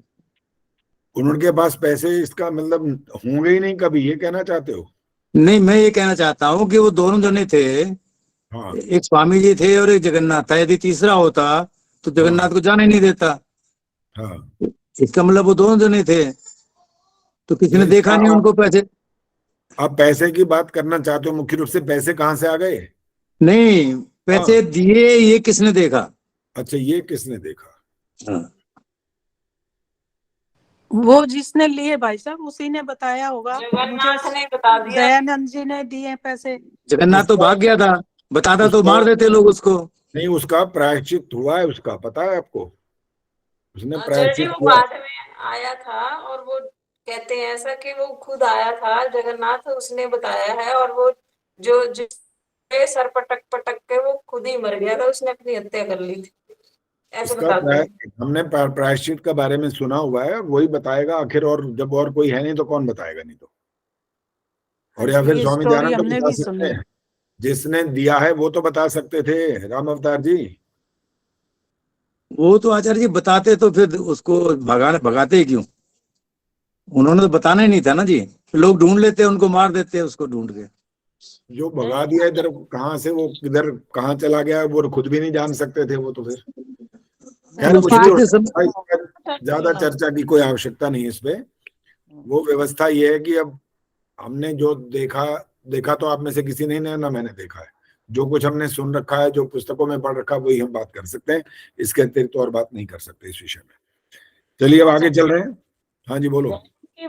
Speaker 1: उनके पास पैसे, इसका मतलब होंगे ही नहीं कभी, ये कहना चाहते हो?
Speaker 5: नहीं, मैं ये कहना चाहता हूँ कि वो दोनों जने थे।
Speaker 1: हाँ।
Speaker 5: एक स्वामी जी थे और एक जगन्नाथ था। यदि तीसरा होता तो जगन्नाथ को जाने नहीं देता।
Speaker 1: हाँ।
Speaker 5: इसका मतलब वो दोनों जने थे, तो किसी ने देखा नहीं उनको पैसे।
Speaker 1: आप पैसे की बात करना चाहते हो मुख्य रूप से, पैसे कहाँ से आ गए?
Speaker 5: नहीं, पैसे दिए ये किसने देखा?
Speaker 1: अच्छा, ये किसने देखा?
Speaker 5: हाँ।
Speaker 2: वो जिसने लिए भाई साहब उसी ने बताया होगा।
Speaker 11: जगन्नाथ ने बता दिया।
Speaker 2: दयानंद जी ने दिए पैसे।
Speaker 5: जगन्नाथ तो भाग गया था, बताता तो मार देते लोग उसको।
Speaker 1: नहीं, उसका प्रायश्चित हुआ है, उसका पता है आपको? उसने
Speaker 11: आचार्य जी
Speaker 1: प्रायश्चित
Speaker 11: वो
Speaker 1: किया।
Speaker 11: बाद में आया था, और वो कहते हैं ऐसा कि वो खुद आया था जगन्नाथ, उसने बताया है, और वो जो जिसके सर पटक पटक के वो खुद ही मर गया था, उसने अपनी हत्या कर ली थी, ऐसे
Speaker 1: इसका
Speaker 11: बताते हैं।
Speaker 1: हमने प्रायश्चित के बारे में सुना हुआ है, वही बताएगा आखिर। और जब और कोई है नहीं तो कौन बताएगा? नहीं तो, और या फिर
Speaker 2: ये
Speaker 1: स्वामी
Speaker 2: स्टोरी
Speaker 1: दयानंद तो
Speaker 2: हमने
Speaker 1: बता
Speaker 2: भी
Speaker 1: सकते
Speaker 2: सुनी।
Speaker 1: हैं, जिसने दिया है वो तो बता सकते थे, राम अवतार जी।
Speaker 5: वो तो आचार्य जी बताते तो फिर उसको भगाते क्यों? उन्होंने तो बताना ही नहीं था ना जी, लोग ढूंढ लेते, उनको मार देते उसको ढूंढ के।
Speaker 1: जो भगा दिया इधर, कहाँ से वो किधर कहाँ चला गया वो खुद भी नहीं जान सकते थे वो तो। फिर खैर कुछ नहीं होता, ज्यादा चर्चा की कोई आवश्यकता नहीं इस पे। वो व्यवस्था ये है कि अब हमने जो देखा तो आप में से किसी ने ना मैंने देखा है, जो कुछ हमने सुन रखा है, जो पुस्तकों में पढ़ रखा है, वही हम बात कर सकते हैं। इसके अतिरिक्त तो और बात नहीं कर सकते इस विषय में। चलिए अब आगे चल रहे हैं। हाँ जी बोलो।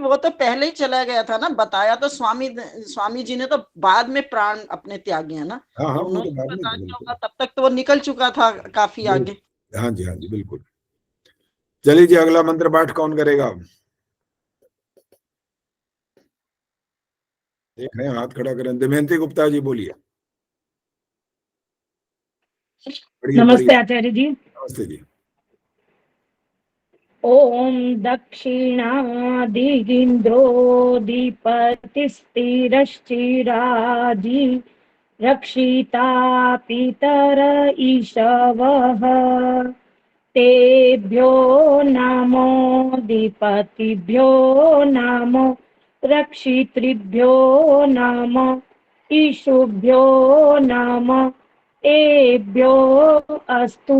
Speaker 9: वो तो पहले ही चला गया था ना, बताया तो स्वामी जी ने तो बाद में प्राण अपने त्यागे है ना।
Speaker 1: हाँ हाँ,
Speaker 9: उन्होंने बता दिया होगा, तब तक तो वो निकल चुका था काफी आगे।
Speaker 1: हाँ जी बिल्कुल। चलिए जी अगला मंत्र पाठ कौन करेगा? देख रहे हैं हाथ खड़ा करें। दमयंती गुप्ता जी बोलिए।
Speaker 14: नमस्ते आचार्य जी।
Speaker 1: नमस्ते जी।
Speaker 14: ओम दक्षिणादिगिन्द्रोऽधिपतिस्थिरश्चिराजी रक्षिता पितर ईशवः तेभ्यो नमोऽधिपतिभ्यो नमो रक्षितृभ्यो नमो ईशुभ्यो नमो एभ्यो अस्तु।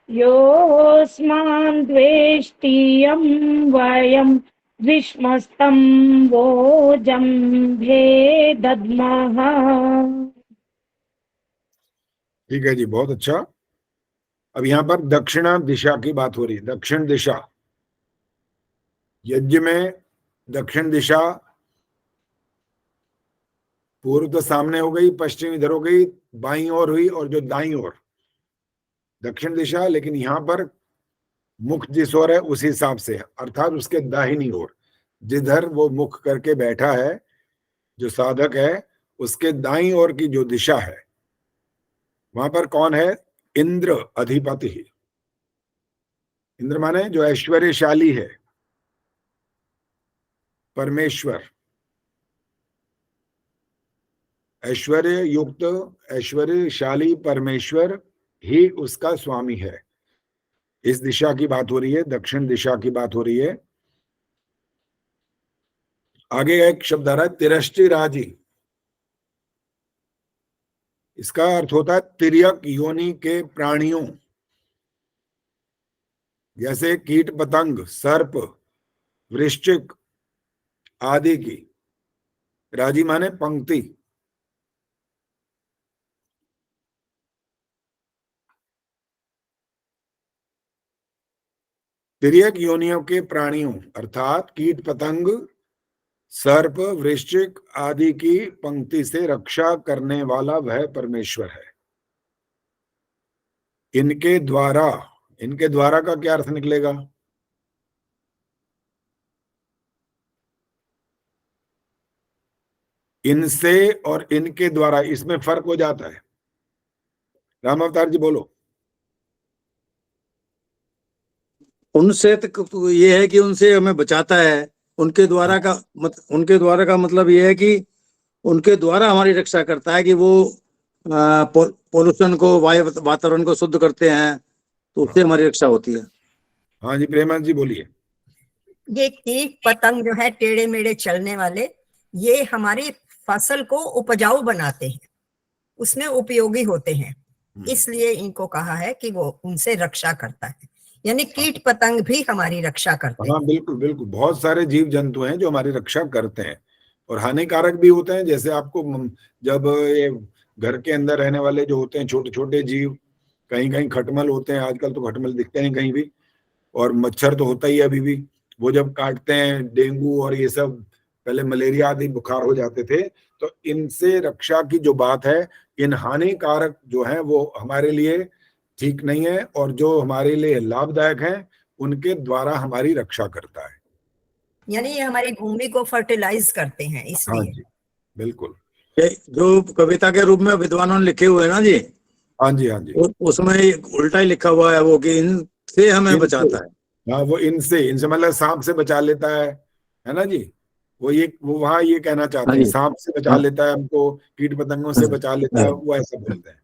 Speaker 14: योऽस्मान् द्वेष्टियं वयं विष्मस्तं वोजम्भे दद्मः।
Speaker 1: ठीक है जी, बहुत अच्छा। अब यहाँ पर दक्षिणा दिशा की बात हो रही है। दक्षिण दिशा, यज्ञ में दक्षिण दिशा, पूर्व तो सामने हो गई, पश्चिम इधर हो गई, बाईं ओर हुई, और जो दाईं ओर दक्षिण दिशा। लेकिन यहाँ पर मुख जिस ओर है उसी हिसाब से, अर्थात उसके दाहिनी ओर, जिधर वो मुख करके बैठा है जो साधक है, उसके दाईं ओर की जो दिशा है वहां पर कौन है? इंद्र अधिपति। इंद्र माने जो ऐश्वर्यशाली है, परमेश्वर, ऐश्वर्य युक्त ऐश्वर्यशाली परमेश्वर ही उसका स्वामी है। इस दिशा की बात हो रही है, दक्षिण दिशा की बात हो रही है। आगे एक शब्द आ रहा है तिरश्चिराजी। इसका अर्थ होता है तिर्यक योनि के प्राणियों, जैसे कीट पतंग, सर्प, वृश्चिक आदि की। राजी माने पंक्ति। तिर्यक योनियों के प्राणियों अर्थात कीट पतंग, सर्प, वृश्चिक आदि की पंक्ति से रक्षा करने वाला वह परमेश्वर है। इनके द्वारा का क्या अर्थ निकलेगा? इनसे और इनके द्वारा, इसमें फर्क हो जाता है। राम अवतार जी बोलो।
Speaker 5: उनसे तो ये है कि उनसे हमें बचाता है। उनके द्वारा का मतलब ये है कि उनके द्वारा हमारी रक्षा करता है, कि वो पोल्यूशन को, वातावरण को शुद्ध करते हैं, तो उससे हमारी रक्षा होती है।
Speaker 1: हाँ जी प्रेमानंद जी बोलिए।
Speaker 4: ये कीट पतंग जो है टेढ़े मेढ़े चलने वाले, ये हमारी फसल को उपजाऊ बनाते हैं, उसमें उपयोगी होते हैं, इसलिए इनको कहा है कि वो उनसे रक्षा करता है। यानी कीट पतंग भी हमारी रक्षा करते हैं।
Speaker 1: हाँ बिल्कुल बिल्कुल, बहुत सारे जीव जंतु हैं जो हमारी रक्षा करते हैं और हानिकारक भी होते हैं। जैसे आपको जब ये घर के अंदर रहने वाले जो होते हैं छोटे छोटे जीव, कहीं कहीं खटमल होते हैं, आजकल तो खटमल दिखते हैं कहीं भी, और मच्छर तो होता ही है अभी भी। वो जब काटते हैं, डेंगू और ये सब, पहले मलेरिया आदि बुखार हो जाते थे, तो इनसे रक्षा की जो बात है, इन हानिकारक जो है वो हमारे लिए ठीक नहीं है, और जो हमारे लिए लाभदायक है उनके द्वारा हमारी रक्षा करता है।
Speaker 4: यानी ये हमारी भूमि को फर्टिलाइज करते हैं, इसलिए।
Speaker 1: हाँ जी बिल्कुल।
Speaker 5: जो कविता के रूप में विद्वानों ने लिखे हुए हैं ना जी,
Speaker 1: हाँ जी हाँ जी,
Speaker 5: उसमें उल्टा ही लिखा हुआ है वो, कि इनसे हमें बचाता है।
Speaker 1: हाँ, वो इनसे मतलब सांप से बचा लेता है ना जी। वो वहां ये कहना चाहते हैं, सांप से बचा लेता है हमको, कीट पतंगों से बचा लेता है, वो ऐसा बोलते हैं।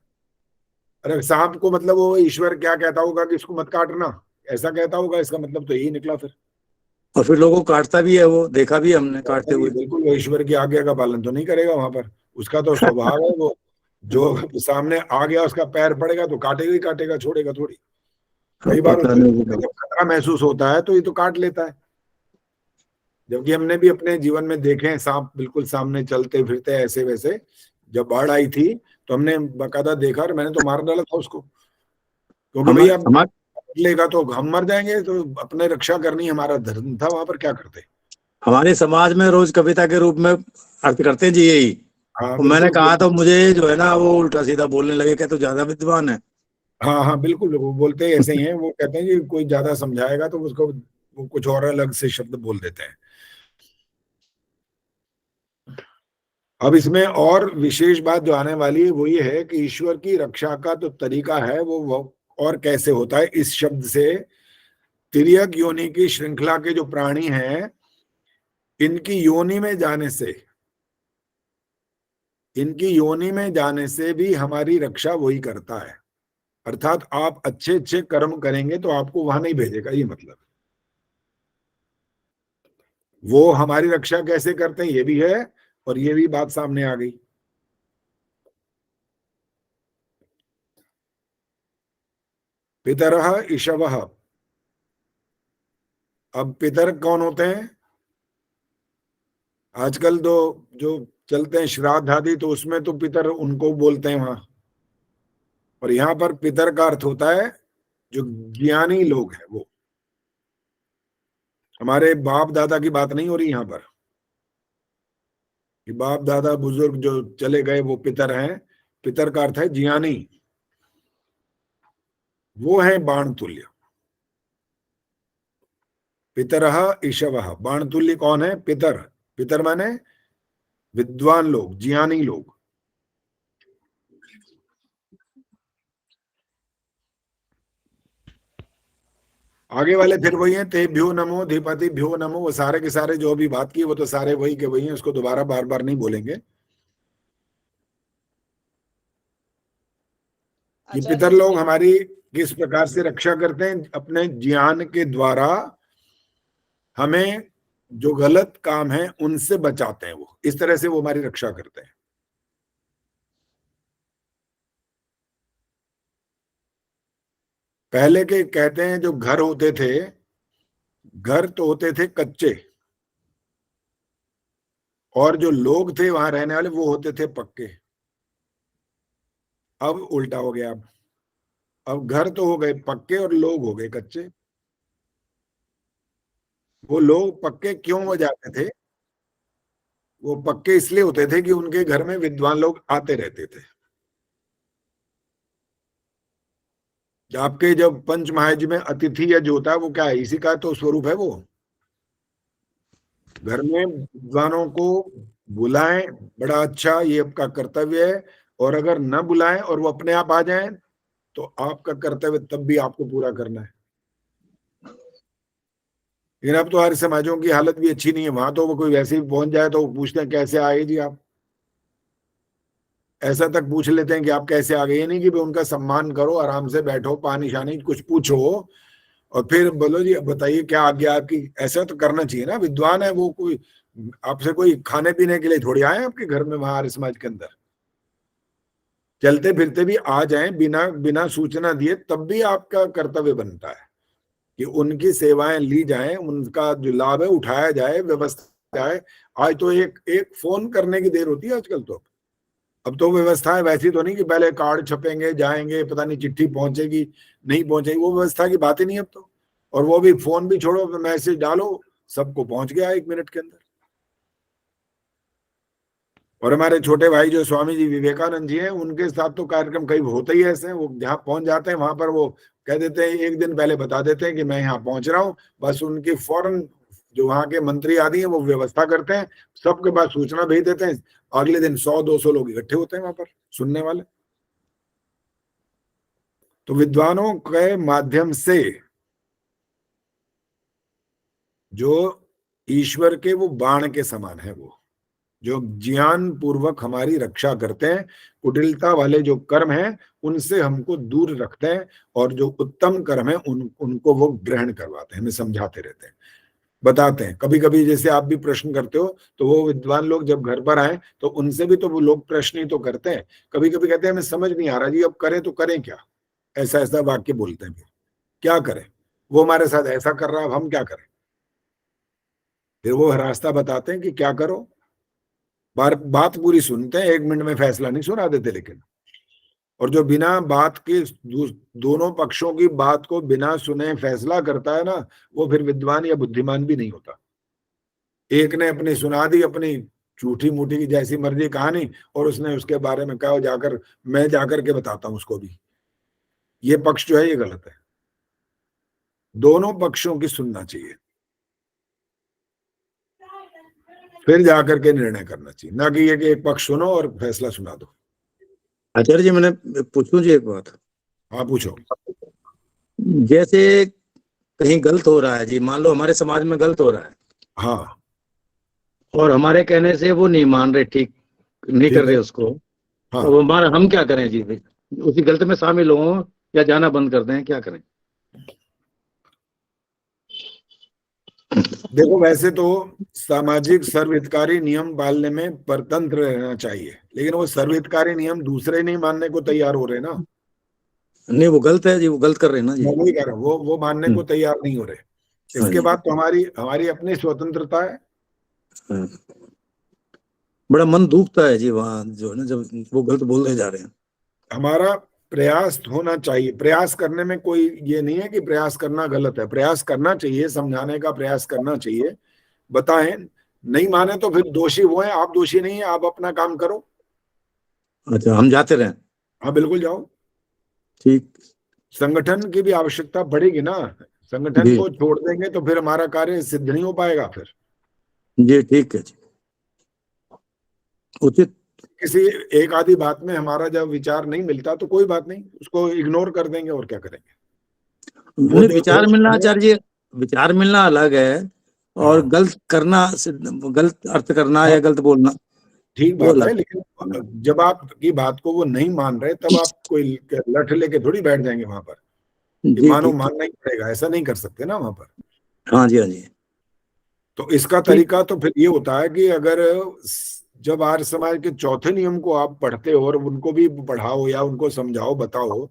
Speaker 1: अरे सांप को मतलब वो ईश्वर क्या कहता होगा कि इसको मत काटना, ऐसा कहता होगा, इसका मतलब तो यही निकला फिर।
Speaker 5: और फिर लोगों को काटता भी है, वो देखा भी है हमने काटते हुए।
Speaker 1: बिल्कुल, वो ईश्वर की आज्ञा का पालन तो नहीं करेगा वहां पर, उसका तो स्वभाव है, वो जो सामने आ गया उसका पैर पड़ेगा तो काटेगा ही काटेगा, छोड़ेगा थोड़ी। कई बार जब खतरा महसूस होता है तो ये तो काट लेता है, जबकि हमने भी अपने जीवन में देखे हैं सांप बिल्कुल सामने चलते फिरते ऐसे वैसे। जब बाढ़ आई थी तो हमने बाकायदा देखा और मैंने तो मार डाला था उसको, क्योंकि भाई अब लेगा तो हम मर जाएंगे, तो अपने रक्षा करनी हमारा धर्म था। वहां पर क्या करते,
Speaker 5: हमारे समाज में रोज कविता के रूप में अर्थ करते जी यही।
Speaker 1: हाँ,
Speaker 5: मैंने कहा तो मुझे जो है ना वो उल्टा सीधा बोलने लगे कि तो ज्यादा विद्वान है।
Speaker 1: हाँ हाँ बिल्कुल, वो बोलते ऐसे ही हैं, वो कहते हैं कि कोई ज्यादा समझाएगा तो उसको वो कुछ और अलग से शब्द बोल देते हैं। अब इसमें और विशेष बात जो आने वाली है वो ये है कि ईश्वर की रक्षा का तो तरीका है वो और कैसे होता है। इस शब्द से तिर्यक योनि की श्रृंखला के जो प्राणी हैं, इनकी योनि में जाने से भी हमारी रक्षा वही करता है। अर्थात आप अच्छे अच्छे कर्म करेंगे तो आपको वहां नहीं भेजेगा, ये मतलब। वो हमारी रक्षा कैसे करते हैं ये भी है, और ये भी बात सामने आ गई। पितरः इषवः। अब पितर कौन होते हैं? आजकल तो जो चलते हैं श्राद्ध आदि, तो उसमें तो पितर उनको बोलते हैं वहां, और यहां पर पितर का अर्थ होता है जो ज्ञानी लोग हैं वो। हमारे बाप दादा की बात नहीं हो रही यहां पर कि बाप दादा बुजुर्ग जो चले गए वो पितर हैं। पितर का अर्थ है ज्ञानी, वो है बाण तुल्य। पितरः इषवः, बाण तुल्य कौन है? पितर। पितर माने विद्वान लोग, ज्ञानी लोग। आगे वाले फिर वही हैं, तेभ्यो नमो धिपतिभ्यो नमो। वो सारे के सारे जो भी बात की वो तो सारे वही के वही हैं, उसको दोबारा बार बार नहीं बोलेंगे कि पितर लोग हमारी किस प्रकार से रक्षा करते हैं। अपने ज्ञान के द्वारा हमें जो गलत काम है उनसे बचाते हैं, वो इस तरह से वो हमारी रक्षा करते हैं। पहले के कहते हैं जो घर होते थे, घर तो होते थे कच्चे, और जो लोग थे वहां रहने वाले वो होते थे पक्के। अब उल्टा हो गया। अब घर तो हो गए पक्के और लोग हो गए कच्चे। वो लोग पक्के क्यों हो जाते थे? वो पक्के इसलिए होते थे कि उनके घर में विद्वान लोग आते रहते थे। आपके जब पंच महायज्ञ में अतिथि या जो होता है वो क्या है? इसी का तो स्वरूप है। वो घर में विद्वानों को बुलाएं, बड़ा अच्छा, ये आपका कर्तव्य है। और अगर न बुलाएं और वो अपने आप आ जाएं तो आपका कर्तव्य तब भी आपको पूरा करना है। लेकिन अब तो हर समाजों की हालत भी अच्छी नहीं है। वहां तो वो कोई वैसे ही पहुंच जाए तो पूछते हैं कैसे आए जी आप, ऐसा तक पूछ लेते हैं कि आप कैसे आ गए। ये नहीं कि उनका सम्मान करो, आराम से बैठो, पानी शानी कुछ पूछो और फिर बोलो जी बताइए क्या आज्ञा आपकी। ऐसा तो करना चाहिए ना। विद्वान है वो, कोई आपसे कोई खाने पीने के लिए थोड़ी आए आपके घर में। वहां समाज के अंदर चलते फिरते भी आ जाएं बिना सूचना दिए, तब भी आपका कर्तव्य बनता है कि उनकी सेवाएं ली जाएं, उनका जो लाभ है उठाया जाए, व्यवस्था है। आज तो एक फोन करने की देर होती है आजकल। तो अब तो व्यवस्था है वैसी तो नहीं कि पहले कार्ड छपेंगे, जाएंगे, पता नहीं चिट्ठी पहुंचेगी नहीं पहुंचेगी, वो व्यवस्था की बात ही नहीं अब तो। और वो भी फोन भी छोड़ो, मैसेज डालो, सबको पहुंच गया 1 मिनट के अंदर। और हमारे छोटे भाई जो स्वामी जी विवेकानंद जी हैं, उनके साथ तो कार्यक्रम कई होते ही ऐसे हैं। वो जहाँ पहुंच जाते हैं वहां पर वो कह देते हैं, 1 दिन पहले बता देते हैं कि मैं यहाँ पहुंच रहा हूँ। बस उनकी फौरन जो वहां के मंत्री आदि हैं वो व्यवस्था करते हैं, सबके पास सूचना भेज देते हैं। अगले दिन 100-200 लोग इकट्ठे होते हैं वहां पर सुनने वाले। तो विद्वानों के माध्यम से जो ईश्वर के वो बाण के समान है, वो जो ज्ञान पूर्वक हमारी रक्षा करते हैं। कुटिलता वाले जो कर्म हैं उनसे हमको दूर रखते हैं, और जो उत्तम कर्म है उनको वो ग्रहण करवाते हैं, हमें समझाते रहते हैं। बताते हैं। कभी कभी जैसे आप भी प्रश्न करते हो, तो वो विद्वान लोग जब घर पर आए तो उनसे भी तो वो लोग प्रश्न ही तो करते हैं। कभी कभी कहते हैं हमें समझ नहीं आ रहा जी, अब करें तो करें क्या, ऐसा ऐसा वाक्य बोलते हैं। फिर क्या करें, वो हमारे साथ ऐसा कर रहा है, अब हम क्या करें। फिर वो रास्ता बताते हैं कि क्या करो। बात पूरी सुनते हैं, 1 मिनट में फैसला नहीं सुना देते लेकिन। और जो बिना बात के दोनों पक्षों की बात को बिना सुने फैसला करता है ना, वो फिर विद्वान या बुद्धिमान भी नहीं होता। एक ने अपनी सुना दी अपनी झूठी मूठी की जैसी मर्जी कहानी, और उसने उसके बारे में कहा जाकर मैं जाकर के बताता हूं उसको भी, ये पक्ष जो है ये गलत है। दोनों पक्षों की सुनना चाहिए, फिर जाकर के निर्णय करना चाहिए, ना कि ये कि एक पक्ष सुनो और फैसला सुना दो।
Speaker 5: आचार्य जी, मैंने पूछूं जी एक बात?
Speaker 1: हाँ पूछो।
Speaker 5: जैसे कहीं गलत हो रहा है जी, मान लो हमारे समाज में गलत हो रहा है,
Speaker 1: हाँ,
Speaker 5: और हमारे कहने से वो नहीं मान रहे, ठीक नहीं कर रहे उसको,
Speaker 1: हाँ।
Speaker 5: तो हमारा हम क्या करें जी? उसी गलत में शामिल हो या जाना बंद कर दें, क्या करें?
Speaker 1: देखो, वैसे तो सामाजिक सर्वहितकारी नियम पालने में परतंत्र रहना चाहिए, लेकिन वो सर्वहितकारी नियम दूसरे नहीं मानने को तैयार हो रहे ना।
Speaker 5: नहीं, वो गलत है जी, वो गलत कर रहे हैं ना जी।
Speaker 1: मैं वही कह रहा हूँ, वो मानने को तैयार नहीं हो रहे। इसके बाद तो हमारी अपनी स्वतंत्रता है।
Speaker 5: बड़ा मन दुखता है जी वहाँ जो है ना, जब वो गलत बोलने जा रहे हैं।
Speaker 1: हमारा प्रयास होना चाहिए, प्रयास करने में कोई ये नहीं है कि प्रयास करना गलत है, प्रयास करना चाहिए, समझाने का प्रयास करना चाहिए, बताएं। नहीं माने तो फिर दोषी वो है, आप दोषी नहीं है, आप अपना काम करो।
Speaker 5: अच्छा, हम जाते रहे?
Speaker 1: हाँ बिल्कुल जाओ।
Speaker 5: ठीक।
Speaker 1: संगठन की भी आवश्यकता पड़ेगी ना, संगठन को छोड़ देंगे तो फिर हमारा कार्य सिद्ध नहीं हो पाएगा फिर।
Speaker 5: जी ठीक है जी, उचित।
Speaker 1: किसी एक आधी बात में हमारा जब विचार नहीं मिलता तो कोई बात नहीं, उसको इग्नोर कर देंगे और क्या करेंगे।
Speaker 5: विचार मिलना आचार्य जी, विचार मिलना अलग है, और गलत करना, गलत अर्थ करना या गलत बोलना
Speaker 1: ठीक बात है, लेकिन जब आपकी बात को वो नहीं मान रहे तब आप कोई लठ लेके थोड़ी बैठ जाएंगे वहां पर, मानो मानना ही पड़ेगा, ऐसा नहीं कर सकते ना वहां पर।
Speaker 5: हाँ जी, हाँ जी।
Speaker 1: तो इसका तरीका तो फिर ये होता है कि अगर जब आर्य समाज के चौथे नियम को आप पढ़ते हो और उनको भी पढ़ाओ या उनको समझाओ, बताओ,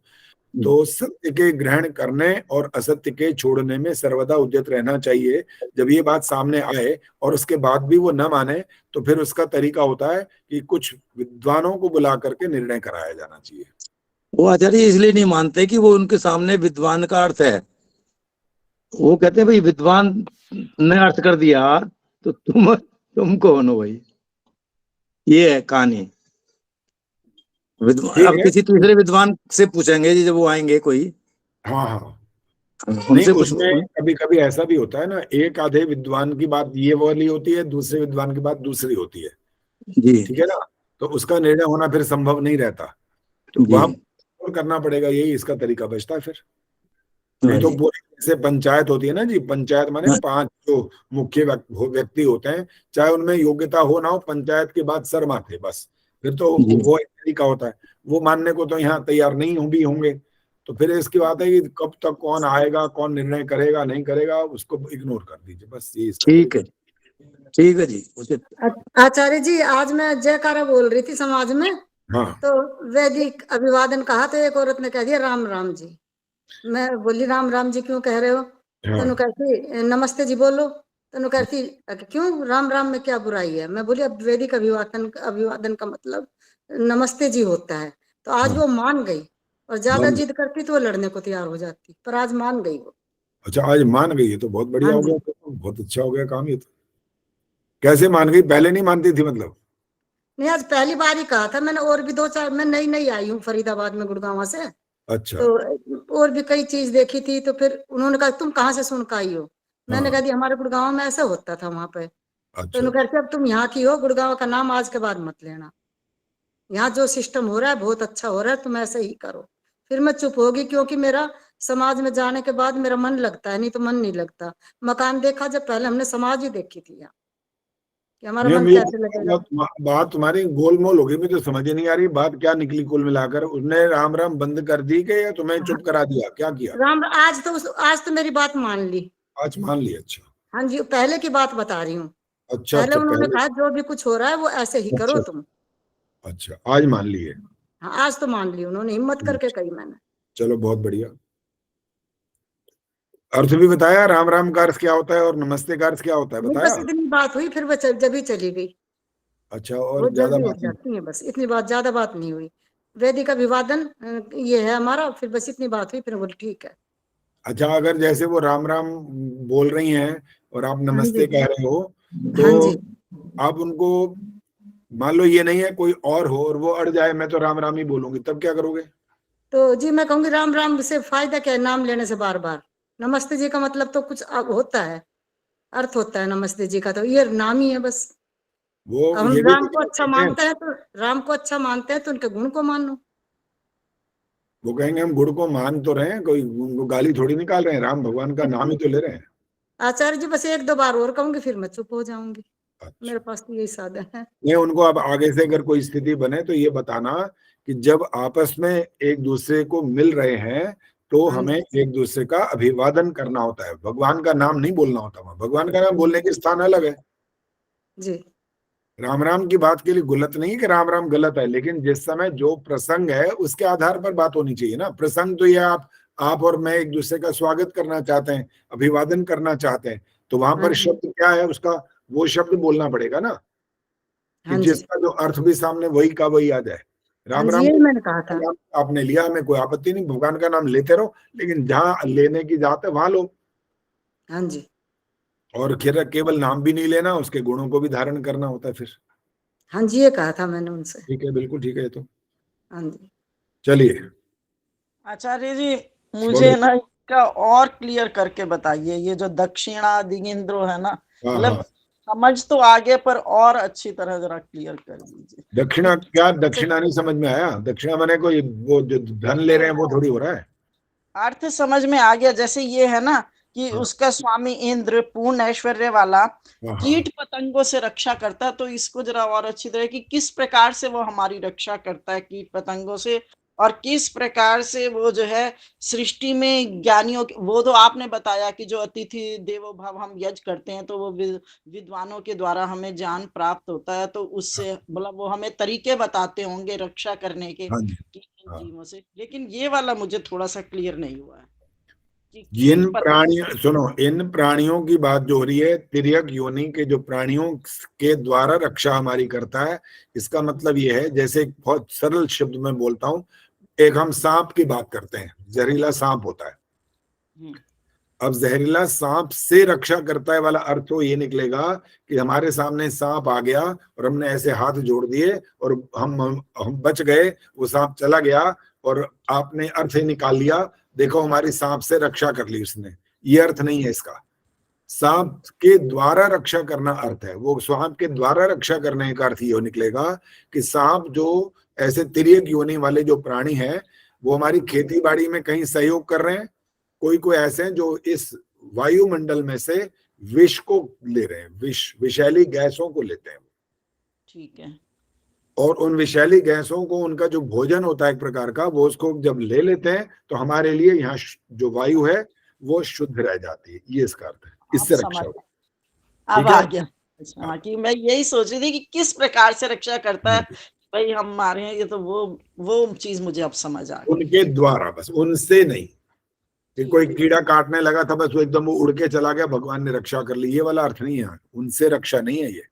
Speaker 1: तो सत्य के ग्रहण करने और असत्य के छोड़ने में सर्वदा उद्यत रहना चाहिए। जब ये बात सामने आए और उसके बाद भी वो न माने, तो फिर उसका तरीका होता है कि कुछ विद्वानों को बुला करके निर्णय कराया जाना चाहिए।
Speaker 5: वो आचार्य इसलिए नहीं मानते कि वो उनके सामने विद्वान का अर्थ है, वो कहते हैं भाई विद्वान ने अर्थ कर दिया तो तुम कौन हो भाई, ये है कहानी। अब किसी तीसरे विद्वान से पूछेंगे जी जब वो आएंगे कोई।
Speaker 1: हाँ हाँ, नहीं, उसमें कभी कभी ऐसा भी होता है ना, एक आधे विद्वान की बात ये वाली होती है, दूसरे विद्वान की बात दूसरी होती है
Speaker 5: जी,
Speaker 1: ठीक है ना, तो उसका निर्णय होना फिर संभव नहीं रहता, तो वहां करना पड़ेगा, यही इसका तरीका बचता है फिर। नहीं तो पूरी जैसे पंचायत होती है ना जी, पंचायत माने 5 जो मुख्य व्यक्ति होते हैं, चाहे उनमें योग्यता हो ना हो, पंचायत के बाद सर माथे बस, फिर तो वो एक तरीका होता है। वो मानने को तो यहाँ तैयार नहीं भी होंगे, तो फिर इसकी बात है कि कब तक कौन आएगा, कौन निर्णय करेगा नहीं करेगा, उसको इग्नोर कर दीजिए बस, ये
Speaker 5: ठीक है। ठीक है जी, उचित।
Speaker 3: आचार्य जी, आज मैं जयकारा बोल रही थी समाज में,
Speaker 1: हाँ।
Speaker 3: तो वैदिक अभिवादन कहा तो एक औरत ने कह दिया राम राम जी। मैं बोली राम राम जी क्यों कह रहे हो? तनु कहती नमस्ते जी बोलो। तनु कहती क्यों, राम राम में क्या बुराई है? मैं बोली अब वैदिक अभिवादन का मतलब नमस्ते जी होता है। तो आज वो मान गई, और ज्यादा जिद करती तो वो लड़ने को तैयार हो जाती, पर आज मान गई वो।
Speaker 1: अच्छा, आज मान गई है तो बहुत बढ़िया हो गया, तो बहुत अच्छा हो गया काम। ये तो कैसे मान गई, पहले नहीं मानती थी मतलब?
Speaker 3: नहीं, आज पहली बार ही कहा था मैंने, और भी 2-4, मैं नई आई हूँ फरीदाबाद में, गुड़गांव से।
Speaker 1: अच्छा।
Speaker 3: तो और भी कई चीज देखी थी, तो फिर उन्होंने कहा तुम कहाँ से सुन के आई हो? मैंने कहा हमारे गुड़गांव में ऐसा होता था वहां पे।
Speaker 1: अच्छा।
Speaker 3: तो उन्होंने कहा अब तुम यहाँ की हो, गुड़गांव का नाम आज के बाद मत लेना, यहाँ जो सिस्टम हो रहा है बहुत अच्छा हो रहा है, तुम ऐसे ही करो। फिर मैं चुप होगी, क्योंकि मेरा समाज में जाने के बाद मेरा मन लगता है, नहीं तो मन नहीं लगता। मकान देखा जब पहले हमने समाज ही देखी थी यहाँ, कि हमारा मन कैसे लगेगा।
Speaker 1: बात तुम्हारी गोलमोल होगी, मुझे समझ नहीं आ रही बात क्या निकली कुल मिलाकर। उसने राम राम बंद कर दी कि तुम्हें चुप करा दिया, क्या किया?
Speaker 3: राम आज तो मेरी बात मान ली।
Speaker 1: आज मान ली, अच्छा।
Speaker 3: हाँ जी, पहले की बात बता रही हूँ।
Speaker 1: अच्छा
Speaker 3: पहले
Speaker 1: अच्छा,
Speaker 3: उन्होंने
Speaker 1: पहले
Speaker 3: कहा जो भी कुछ हो रहा है वो ऐसे ही करो
Speaker 1: अच्छा
Speaker 3: तुम।
Speaker 1: अच्छा, आज मान लिए।
Speaker 3: हाँ, आज तो मान ली उन्होंने, हिम्मत करके कही मैंने।
Speaker 1: चलो बहुत बढ़िया। अर्थ भी बताया, राम राम का अर्थ क्या होता है और नमस्ते का अर्थ क्या होता है
Speaker 3: नहीं,
Speaker 1: बताया।
Speaker 3: बस इतनी बात हुई, फिर वो जब ही चली गई।
Speaker 1: अच्छा,
Speaker 3: वो
Speaker 1: और ज्यादा
Speaker 3: जल्दी उठ
Speaker 1: बात नहीं।
Speaker 3: जाती है, बस इतनी बात, ज्यादा बात नहीं हुई। वैदिक अभिवादन ये है हमारा, फिर बस इतनी बात हुई, फिर बोली ठीक है।
Speaker 1: अच्छा, अगर जैसे वो राम राम बोल रही हैं और आप
Speaker 3: हाँ
Speaker 1: नमस्ते
Speaker 3: जी,
Speaker 1: कह रहे हो,
Speaker 3: हाँ
Speaker 1: तो
Speaker 3: जी।
Speaker 1: आप उनको, मान लो ये नहीं है कोई और हो और वो अड़ जाए, मैं तो राम राम ही बोलूंगी, तब क्या करोगे।
Speaker 3: तो जी मैं कहूंगी राम राम से फायदा क्या है नाम लेने से बार बार। नमस्ते जी का मतलब तो कुछ होता है, अर्थ होता है नमस्ते जी का, तो ये नाम ही है बस।
Speaker 1: वो
Speaker 3: अब हम
Speaker 1: ये भी
Speaker 3: राम को अच्छा
Speaker 1: कहते हैं,
Speaker 3: मानते हैं, तो राम को अच्छा मानते हैं तो उनके गुण को मानो।
Speaker 1: वो कहेंगे हम गुड़ को मान तो रहे हैं, कोई उनको गाली थोड़ी निकाल रहे हैं, राम भगवान का नाम ही तो ले रहे हैं।
Speaker 3: आचार्य जी बस एक दो बार और कहूंगी, फिर मैं चुप हो जाऊंगी। मेरे पास तो यही साधन है।
Speaker 1: ये उनको अब आगे से अगर कोई स्थिति बने तो ये बताना कि जब आपस में एक दूसरे को मिल रहे हैं तो
Speaker 3: हाँ
Speaker 1: हमें
Speaker 3: जी,
Speaker 1: एक दूसरे का अभिवादन करना होता है, भगवान का नाम नहीं बोलना होता। वहां भगवान का नाम बोलने के स्थान अलग है।
Speaker 3: जी
Speaker 1: राम राम की बात के लिए गलत नहीं है कि राम राम गलत है, लेकिन जिस समय जो प्रसंग है उसके आधार पर बात होनी चाहिए ना। प्रसंग तो ये आप और मैं एक दूसरे का स्वागत करना चाहते हैं, अभिवादन करना चाहते हैं, तो वहां
Speaker 3: हाँ
Speaker 1: पर
Speaker 3: जी,
Speaker 1: शब्द क्या है उसका, वो शब्द बोलना पड़ेगा ना, कि
Speaker 3: हाँ जी,
Speaker 1: जिसका जो अर्थ भी सामने वही का वही आ जाए।
Speaker 3: हाँ
Speaker 1: राम
Speaker 3: जी,
Speaker 1: राम
Speaker 3: यही मैंने कहा था।
Speaker 1: नाम आपने लिया, हमें कोई आपत्ति नहीं, भगवान का नाम लेते रहो, लेकिन जहां लेने की जात है वहां लो।
Speaker 3: हाँ जी,
Speaker 1: और केवल नाम भी नहीं लेना, उसके गुणों को भी धारण करना होता है फिर।
Speaker 3: हाँ जी, ये कहा था मैंने उनसे।
Speaker 1: ठीक है, बिल्कुल ठीक है ये तो।
Speaker 3: हाँ जी,
Speaker 1: चलिए
Speaker 9: आचार्य जी, मुझे
Speaker 1: बोलो।
Speaker 9: ना इसका और क्लियर करके बताइए, ये जो दक्षिणा दिगेंद्रो है ना,
Speaker 1: हाँ
Speaker 9: मतलब
Speaker 1: हाँ,
Speaker 9: समझ तो आगे, पर और अच्छी तरह जरा क्लियर कर दीजिए।
Speaker 1: दक्षिणा क्या, दक्षिणा नहीं समझ में आया। दक्षिणा माने कोई वो जो धन ले रहे हैं वो थोड़ी हो रहा है।
Speaker 9: अर्थ समझ में आ गया, जैसे ये है ना कि
Speaker 1: हाँ
Speaker 9: उसका स्वामी इंद्र पूर्ण ऐश्वर्य वाला
Speaker 1: हाँ हाँ।
Speaker 9: कीट पतंगों से रक्षा करता है, तो इसको जरा और अच्छी तरह कि किस प्रकार से वो हमारी रक्षा करता है कीट पतंगों से, और किस प्रकार से वो जो है सृष्टि में ज्ञानियों वो तो आपने बताया कि जो अतिथि देवो भव हम यज्ञ करते हैं तो वो विद्वानों के द्वारा हमें ज्ञान प्राप्त होता है, तो उससे मतलब वो हमें तरीके बताते होंगे रक्षा करने के
Speaker 1: हाँ जी,
Speaker 9: इन
Speaker 1: हाँ।
Speaker 9: जीवों से। लेकिन ये वाला मुझे थोड़ा सा क्लियर नहीं हुआ है कि
Speaker 1: इन
Speaker 9: कीट
Speaker 1: प्राणियों, सुनो, इन प्राणियों की बात जो हो रही है, तिर्यक योनि के जो प्राणियों के द्वारा रक्षा हमारी करता है, इसका मतलब ये है, जैसे एक बहुत सरल शब्द में बोलता हूं, एक हम सांप की बात करते हैं, जहरीला सांप होता है। अब जहरीला सांप से रक्षा करता है वाला अर्थ तो ये निकलेगा कि हमारे सामने सांप आ गया और हमने ऐसे हाथ जोड़ दिए और हम बच गए, वो सांप चला गया और आपने अर्थ ही निकाल लिया, देखो हमारी सांप से रक्षा कर ली उसने। ये अर्थ नहीं है इसका। सांप के द्वारा रक्षा करना अर्थ है। वो सांप के द्वारा रक्षा करने का अर्थ ये निकलेगा कि सांप जो ऐसे तिर्यक योनि वाले जो प्राणी हैं वो हमारी खेती बाड़ी में कहीं सहयोग कर रहे हैं, कोई ऐसे हैं जो इस वायुमंडल में से विष को ले रहे हैं, विषैली गैसों को लेते हैं।
Speaker 9: ठीक है।
Speaker 1: और उन विषैली गैसों को उनका जो भोजन होता है एक प्रकार का, वो उसको जब ले लेते हैं तो हमारे लिए यहाँ जो वायु है वो शुद्ध रह जाती है। ये इसका अर्थ है, इससे रक्षा होती है।
Speaker 9: अब आ गया। हाँ, कि मैं यही सोच रही थी कि किस प्रकार से रक्षा करता है भाई हमारे यहाँ, ये तो वो चीज मुझे अब समझ आ गई।
Speaker 1: उनके द्वारा, बस उनसे नहीं कि कोई कीड़ा काटने लगा था बस वो एकदम वो उड़ के चला गया, भगवान ने रक्षा कर ली, ये वाला अर्थ नहीं है। उनसे रक्षा नहीं है ये,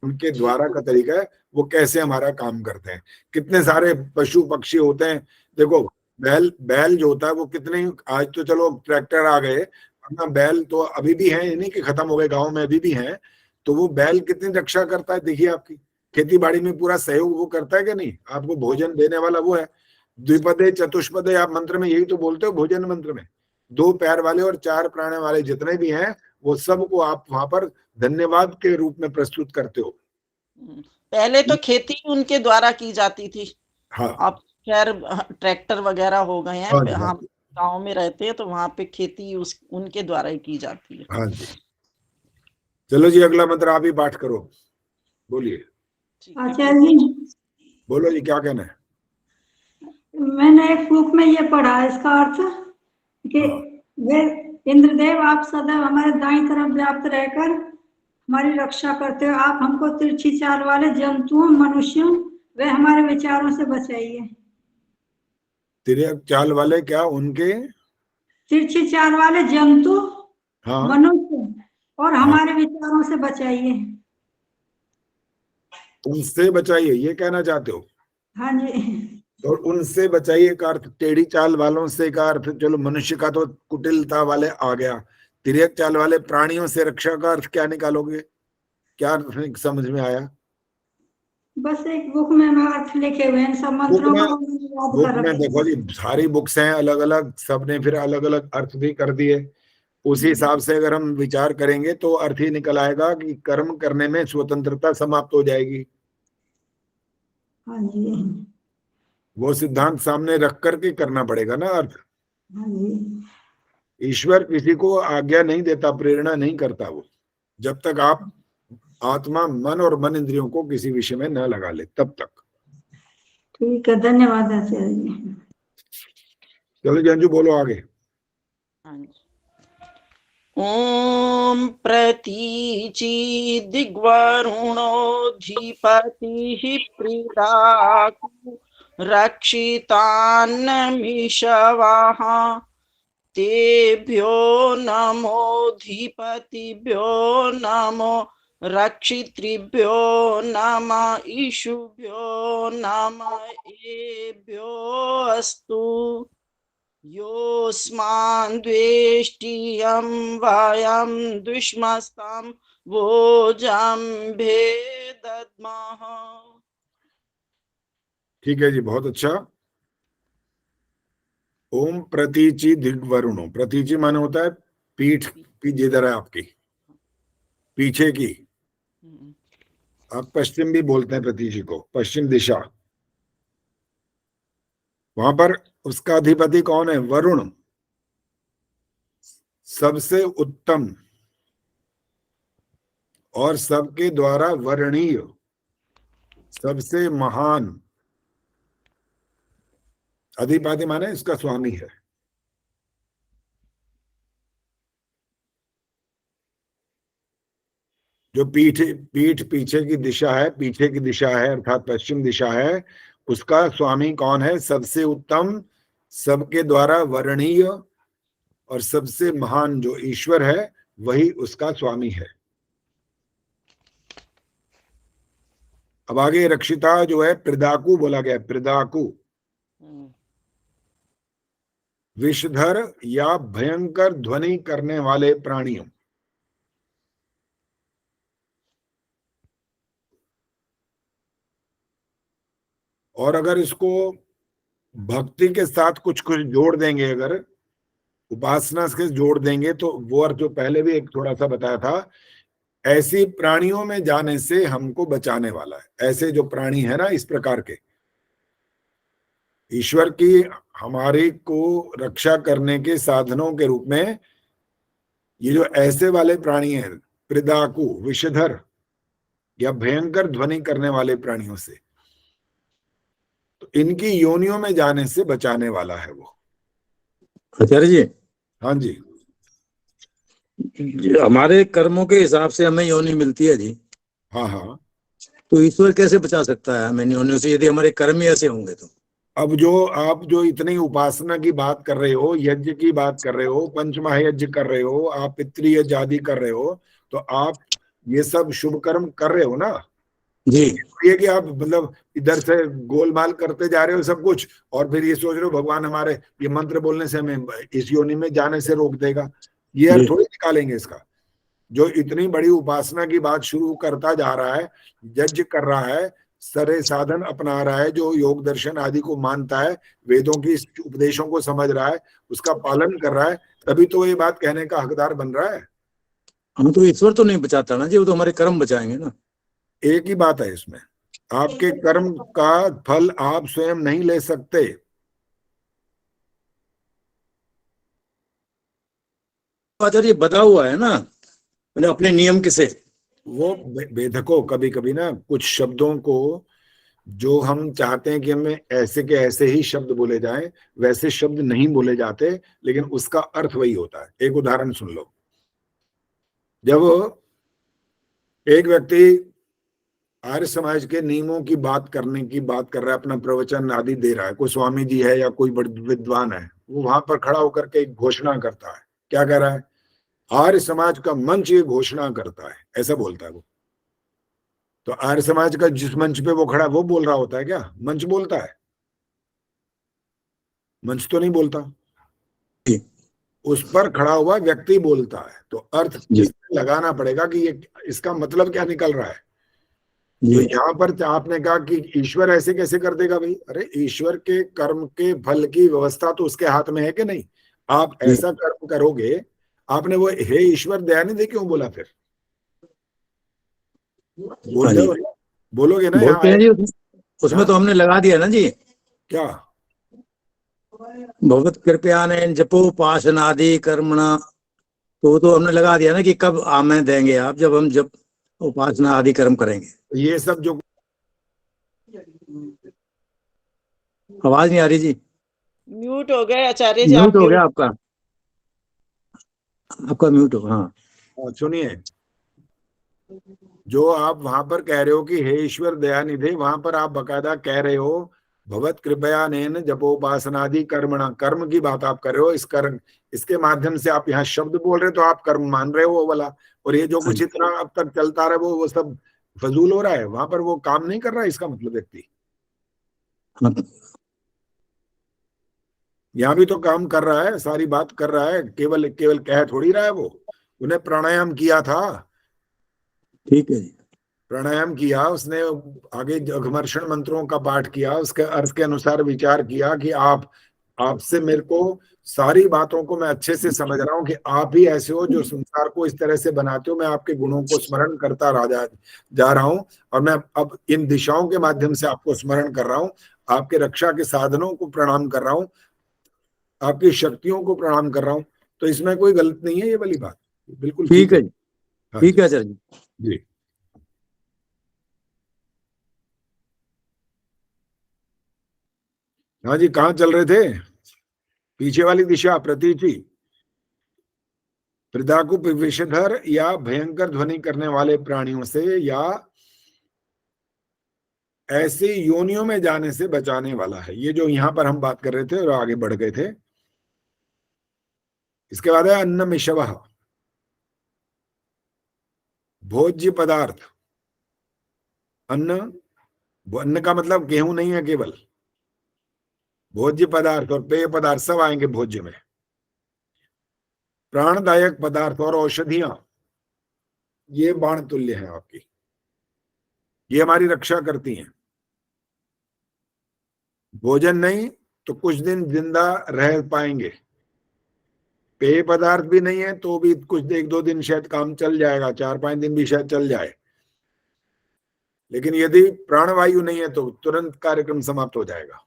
Speaker 1: उनके द्वारा का तरीका है, वो कैसे हमारा काम करते हैं। कितने सारे पशु पक्षी होते हैं, देखो बैल जो होता है वो कितने, आज तो चलो ट्रैक्टर आ गए, वरना बैल तो अभी भी है, नहीं कि खत्म हो गए, गाँव में अभी भी है। तो वो बैल कितनी रक्षा करता है, देखिए आपकी खेती बाड़ी में पूरा सहयोग वो करता है कि नहीं। आपको भोजन देने वाला वो है। द्विपदे चतुष्पदे आप मंत्र में यही तो बोलते हो, भोजन मंत्र में 2 पैर वाले और 4 प्राण वाले जितने भी हैं वो सबको आप वहां पर धन्यवाद के रूप में प्रस्तुत करते हो।
Speaker 9: पहले तो खेती उनके द्वारा की जाती थी।
Speaker 1: हाँ,
Speaker 9: अब खैर ट्रैक्टर वगैरह हो गए हैं।
Speaker 1: हाँ जी,
Speaker 9: हम गांव में रहते हैं तो वहां पे खेती उनके द्वारा ही की जाती है।
Speaker 1: हाँ जी। चलो जी, अगला मंत्र आप ही पाठ करो, बोलिए।
Speaker 10: आचार्य जी,
Speaker 1: बोलो जी, क्या कहना है।
Speaker 10: मैंने एक बुक में ये पढ़ा है इसका अर्थ कि इंद्रदेव आप सदैव हमारे दाईं तरफ व्याप्त रहकर हमारी रक्षा करते हो। आप हमको तिरछी चाल वाले जंतुओं, मनुष्यों वे हमारे विचारों से बचाइए।
Speaker 1: तिरक चाल वाले क्या? उनके
Speaker 10: तिरछी चाल वाले जंतु,
Speaker 1: हाँ
Speaker 10: मनुष्य और हमारे विचारों से बचाइए।
Speaker 1: उनसे बचाइए, ये कहना चाहते हो?
Speaker 10: हाँ जी।
Speaker 1: तो उनसे बचाइए का अर्थ टेढ़ी चाल वालों से का अर्थ, चलो मनुष्य का तो कुटिलता वाले आ गया, तिर्यक चाल वाले प्राणियों से रक्षा का अर्थ क्या निकालोगे? क्या अर्थ समझ में आया?
Speaker 10: बस एक बुक में अर्थ लिखे हुए हैं सब मंत्रों का,
Speaker 1: बुक में देखो जी सारी बुक्स हैं अलग अलग, सबने फिर अलग अलग अर्थ भी कर दिए। उसी हिसाब से अगर हम विचार करेंगे तो अर्थ ही निकल आएगा कि कर्म करने में स्वतंत्रता समाप्त हो जाएगी।
Speaker 10: हाँ जी।
Speaker 1: वो सिद्धांत सामने रख करके करना पड़ेगा ना अर्थ।
Speaker 10: हाँ जी।
Speaker 1: ईश्वर किसी को आज्ञा नहीं देता, प्रेरणा नहीं करता वो, जब तक आप आत्मा, मन और मन इंद्रियों को किसी विषय में न लगा ले तब तक।
Speaker 10: ठीक है, धन्यवाद आचार्य जी।
Speaker 1: चलो जंजू बोलो आगे।
Speaker 9: ओम प्रतीचि दिग्वरुणोऽधिपतिः प्रीडाकु रक्षितान्नमिषवः तेभ्यो नमोऽधिपतिभ्यो नमो रक्षितृभ्यो नमः ईशुभ्यो नमः एभ्यो अस्तु योऽस्मान् द्वेष्टियं वयं दुष्मस्तं भोजं भेदद्मः।
Speaker 1: ठीक है जी, बहुत अच्छा। ओम प्रतीचि दिग्वरुणो, प्रतीचि माने होता है पीठ, जिधर है आपकी पीछे की, आप पश्चिम भी बोलते हैं प्रतीचि को, पश्चिम दिशा। वहां पर उसका अधिपति कौन है? वरुण, सबसे उत्तम और सबके द्वारा वर्णीय, सबसे महान। अधिपति माने इसका स्वामी है। जो पीठ पीछे की दिशा है, पीछे की दिशा है अर्थात पश्चिम दिशा है, उसका स्वामी कौन है? सबसे उत्तम, सबके द्वारा वर्णीय और सबसे महान जो ईश्वर है वही उसका स्वामी है। अब आगे रक्षिता जो है प्रीडाकु बोला गया, प्रीडाकु विषधर या भयंकर ध्वनि करने वाले प्राणियों। और अगर इसको भक्ति के साथ कुछ कुछ जोड़ देंगे, अगर उपासना से जोड़ देंगे तो वो अर्थ जो पहले भी एक थोड़ा सा बताया था, ऐसी प्राणियों में जाने से हमको बचाने वाला है। ऐसे जो प्राणी है ना इस प्रकार के, ईश्वर की हमारी को रक्षा करने के साधनों के रूप में ये जो ऐसे वाले प्राणी हैं, प्रीडाकु विषधर या भयंकर ध्वनि करने वाले प्राणियों से, तो इनकी योनियों में जाने से बचाने वाला है वो।
Speaker 5: आचार्य जी।
Speaker 1: हाँ जी।
Speaker 5: हमारे कर्मों के हिसाब से हमें योनि मिलती है जी।
Speaker 1: हाँ हाँ।
Speaker 5: तो ईश्वर कैसे बचा सकता है हमें योनियों से, यदि हमारे कर्म ही ऐसे होंगे तो?
Speaker 1: अब जो आप जो इतनी उपासना की बात कर रहे हो, यज्ञ की बात कर रहे हो, पंचमहायज्ञ कर रहे हो, आप पितृयज्ञ आदि कर रहे हो, तो आप ये सब शुभ कर्म कर रहे हो ना
Speaker 5: जी।
Speaker 1: ये कि आप मतलब इधर से गोलमाल करते जा रहे हो सब कुछ, और फिर ये सोच रहे हो भगवान हमारे ये मंत्र बोलने से हमें इस योनि में जाने से रोक देगा, ये अर्थ थोड़ी निकालेंगे इसका। जो इतनी बड़ी उपासना की बात शुरू करता जा रहा है, यज्ञ कर रहा है, सारे साधन अपना रहा है, जो योग दर्शन आदि को मानता है, वेदों की उपदेशों को समझ रहा है, उसका पालन कर रहा है, तभी तो ये बात कहने का हकदार बन रहा है।
Speaker 5: हम तो ईश्वर तो नहीं बचाता ना जी, वो तो हमारे कर्म बचाएंगे ना।
Speaker 1: एक ही बात है इसमें, आपके कर्म का फल आप स्वयं नहीं ले सकते।
Speaker 5: आचार्य बता हुआ है ना अपने नियम के से।
Speaker 1: वो वेदकों कभी कभी ना कुछ शब्दों को जो हम चाहते हैं कि हमें ऐसे के ऐसे ही शब्द बोले जाएं, वैसे शब्द नहीं बोले जाते, लेकिन उसका अर्थ वही होता है। एक उदाहरण सुन लो। जब एक व्यक्ति आर्य समाज के नियमों की बात कर रहा है, अपना प्रवचन आदि दे रहा है, कोई स्वामी जी है या कोई बड़ विद्वान है, वो वहां पर खड़ा होकर के एक घोषणा करता है। क्या कह रहा है? आर्य समाज का मंच ये घोषणा करता है, ऐसा बोलता है वो। तो आर्य समाज का जिस मंच पे वो खड़ा है, वो बोल रहा होता है क्या? मंच बोलता है? मंच तो नहीं बोलता, उस पर खड़ा हुआ व्यक्ति बोलता है। तो अर्थ इसमें लगाना पड़ेगा कि ये इसका मतलब क्या निकल रहा है। तो यहाँ पर आपने कहा कि ईश्वर ऐसे कैसे कर देगा भाई? अरे ईश्वर के कर्म के फल की व्यवस्था तो उसके हाथ में है कि नहीं? आप ऐसा कर्म करोगे, आपने वो हे ईश्वर दयानिधि क्यों बोला? फिर बोलते हो, बोलोगे ना?
Speaker 5: बोलते हैं जी, उसमें तो हमने लगा दिया ना जी।
Speaker 1: क्या?
Speaker 5: भगवत कृपया ने जपोपासनादि कर्मणा, तो हमने लगा दिया ना कि कब आमें देंगे आप, जब हम जब उपासना आदि कर्म करेंगे।
Speaker 1: ये सब जो
Speaker 5: आवाज नहीं आ रही जी,
Speaker 9: म्यूट हो गए आचार्य जी।
Speaker 5: म्यूट हो गया आपका म्यूट हो। हाँ
Speaker 1: सुनिए, जो आप वहां पर कह रहे हो कि हे ईश्वर दयानिधि, वहां पर आप बकायदा कह रहे हो भगवत कृपया नेन जपोपासनादि कर्मणा, कर्म की बात आप कर रहे हो। इस कर्म, इसके माध्यम से आप यहाँ शब्द बोल रहे हो, तो आप कर्म मान रहे हो वो वाला। और ये जो कुछ इतना अब तक चलता रहा वो सब फजूल हो रहा है, वहां पर वो काम नहीं कर रहा है। इसका मतलब व्यक्ति यहाँ भी तो काम कर रहा है, सारी बात कर रहा है, केवल केवल कह थोड़ी रहा है वो। उन्हें प्राणायाम किया था,
Speaker 5: ठीक है,
Speaker 1: प्राणायाम किया उसने, आगे अघमर्षण मंत्रों का पाठ किया, उसके अर्थ के अनुसार विचार किया कि आपसे मेरे को सारी बातों को मैं अच्छे से समझ रहा हूं कि आप ही ऐसे हो जो संसार को इस तरह से बनाते हो। मैं आपके गुणों को स्मरण करता जा रहा हूं, और मैं अब इन दिशाओं के माध्यम से आपको स्मरण कर रहा हूं, आपके रक्षा के साधनों को प्रणाम कर रहा हूं, आपकी शक्तियों को प्रणाम कर रहा हूं। तो इसमें कोई गलत नहीं है, ये वाली बात बिल्कुल
Speaker 5: ठीक है। ठीक है सर
Speaker 1: जी। हाँ जी, कहाँ चल रहे थे? पीछे वाली दिशा, प्रतीचि, प्रदाकुप विषधर या भयंकर ध्वनि करने वाले प्राणियों से या ऐसे योनियों में जाने से बचाने वाला है। ये जो यहाँ पर हम बात कर रहे थे और आगे बढ़ गए थे। इसके बाद है अन्न मिशवः, भोज्य पदार्थ। अन्न का मतलब गेहूं नहीं है केवल, भोज्य पदार्थ और पेय पदार्थ सब आएंगे भोज्य में। प्राणदायक पदार्थ और औषधियां, ये बाण तुल्य है आपकी, ये हमारी रक्षा करती हैं। भोजन नहीं तो कुछ दिन जिंदा रह पाएंगे, पेय पदार्थ भी नहीं है तो भी कुछ 1-2 दिन शायद काम चल जाएगा, 4-5 दिन भी शायद चल जाए। लेकिन यदि प्राणवायु नहीं है तो तुरंत कार्यक्रम समाप्त हो जाएगा।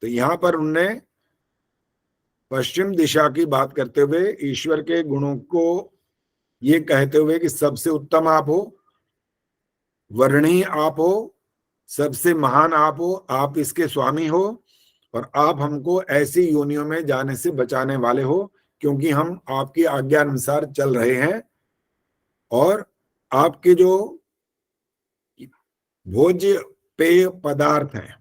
Speaker 1: तो यहां पर उनने पश्चिम दिशा की बात करते हुए ईश्वर के गुणों को ये कहते हुए कि सबसे उत्तम आप हो, वर्णीय आप हो, सबसे महान आप हो, आप इसके स्वामी हो, और आप हमको ऐसी योनियों में जाने से बचाने वाले हो, क्योंकि हम आपकी आज्ञा अनुसार चल रहे हैं। और आपके जो भोज्य पेय पदार्थ हैं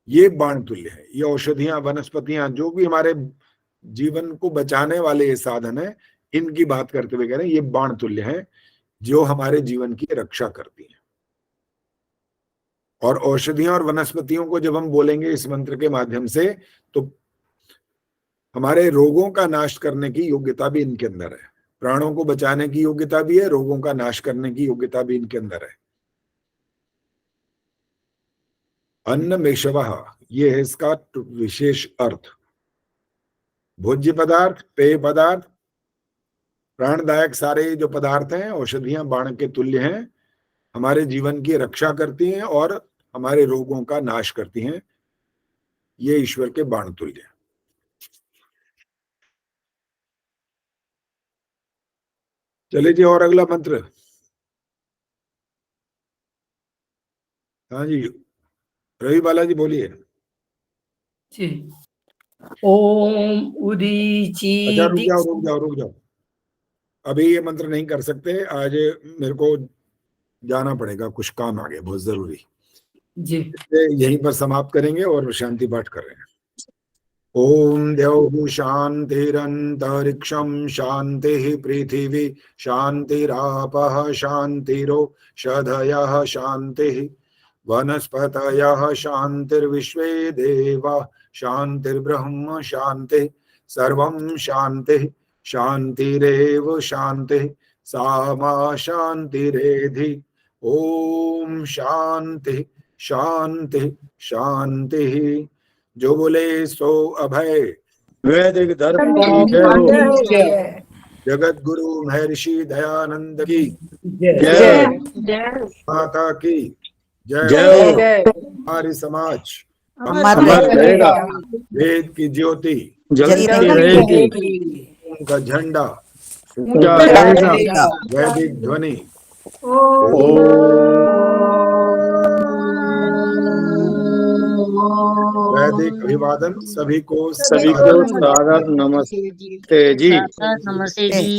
Speaker 1: ये बाण तुल्य है। ये औषधियां, वनस्पतियां, जो भी हमारे जीवन को बचाने वाले ये साधन है, इनकी बात करते हुए कह रहे हैं ये बाण तुल्य है, जो हमारे जीवन की रक्षा करती हैं। और औषधियां और वनस्पतियों को जब हम बोलेंगे इस मंत्र के माध्यम से, तो हमारे रोगों का नाश करने की योग्यता भी इनके अंदर है, प्राणों को बचाने की योग्यता भी है, रोगों का नाश करने की योग्यता भी इनके अंदर है। अन्न मेषवः, ये है इसका विशेष अर्थ। भोज्य पदार्थ, पेय पदार्थ, प्राणदायक सारे जो पदार्थ हैं, औषधियां बाण के तुल्य हैं, हमारे जीवन की रक्षा करती हैं और हमारे रोगों का नाश करती हैं। ये ईश्वर के बाण तुल्य हैं। चलिए जी, और अगला मंत्र। हाँ जी, रवि बालाजी बोलिए।
Speaker 6: जी। ओम उदीची
Speaker 1: अच्छा रुक जाओ, अभी ये मंत्र नहीं कर सकते, आज मेरे को जाना पड़ेगा, कुछ काम आ गया बहुत जरूरी
Speaker 6: जी।
Speaker 1: यहीं पर समाप्त करेंगे और शांति पाठ कर रहे हैं। ओम द्यौः शान्तिरन्तरिक्षं शान्तिः पृथिवी शान्तिरापः शान्तिरोषधयः शान्तिः वनस्पतयः शान्तिर्विश्वे देवाः शान्तिर्ब्रह्म शान्तिः सर्वं शान्तिः शान्तिरेव शान्तिः सा मा शान्तिरेधि। ओम शांति शांति शांति। जो बोले सो अभय।
Speaker 5: वैदिक धर्म की जय हो।
Speaker 1: जगत गुरु महर्षि दयानंद की
Speaker 5: जय।
Speaker 1: माता की जय।
Speaker 5: जय।
Speaker 1: हमारी समाज
Speaker 5: अमर रहेगा।
Speaker 1: वेद की ज्योति
Speaker 5: जलती रहेगी।
Speaker 1: उनका झंडा
Speaker 5: ऊंचा रहेगा।
Speaker 1: वैदिक ध्वनि वैदिक अभिवादन। सभी को
Speaker 5: सादर नमस्ते जी।
Speaker 4: अच्छा
Speaker 5: नमस्ते जी।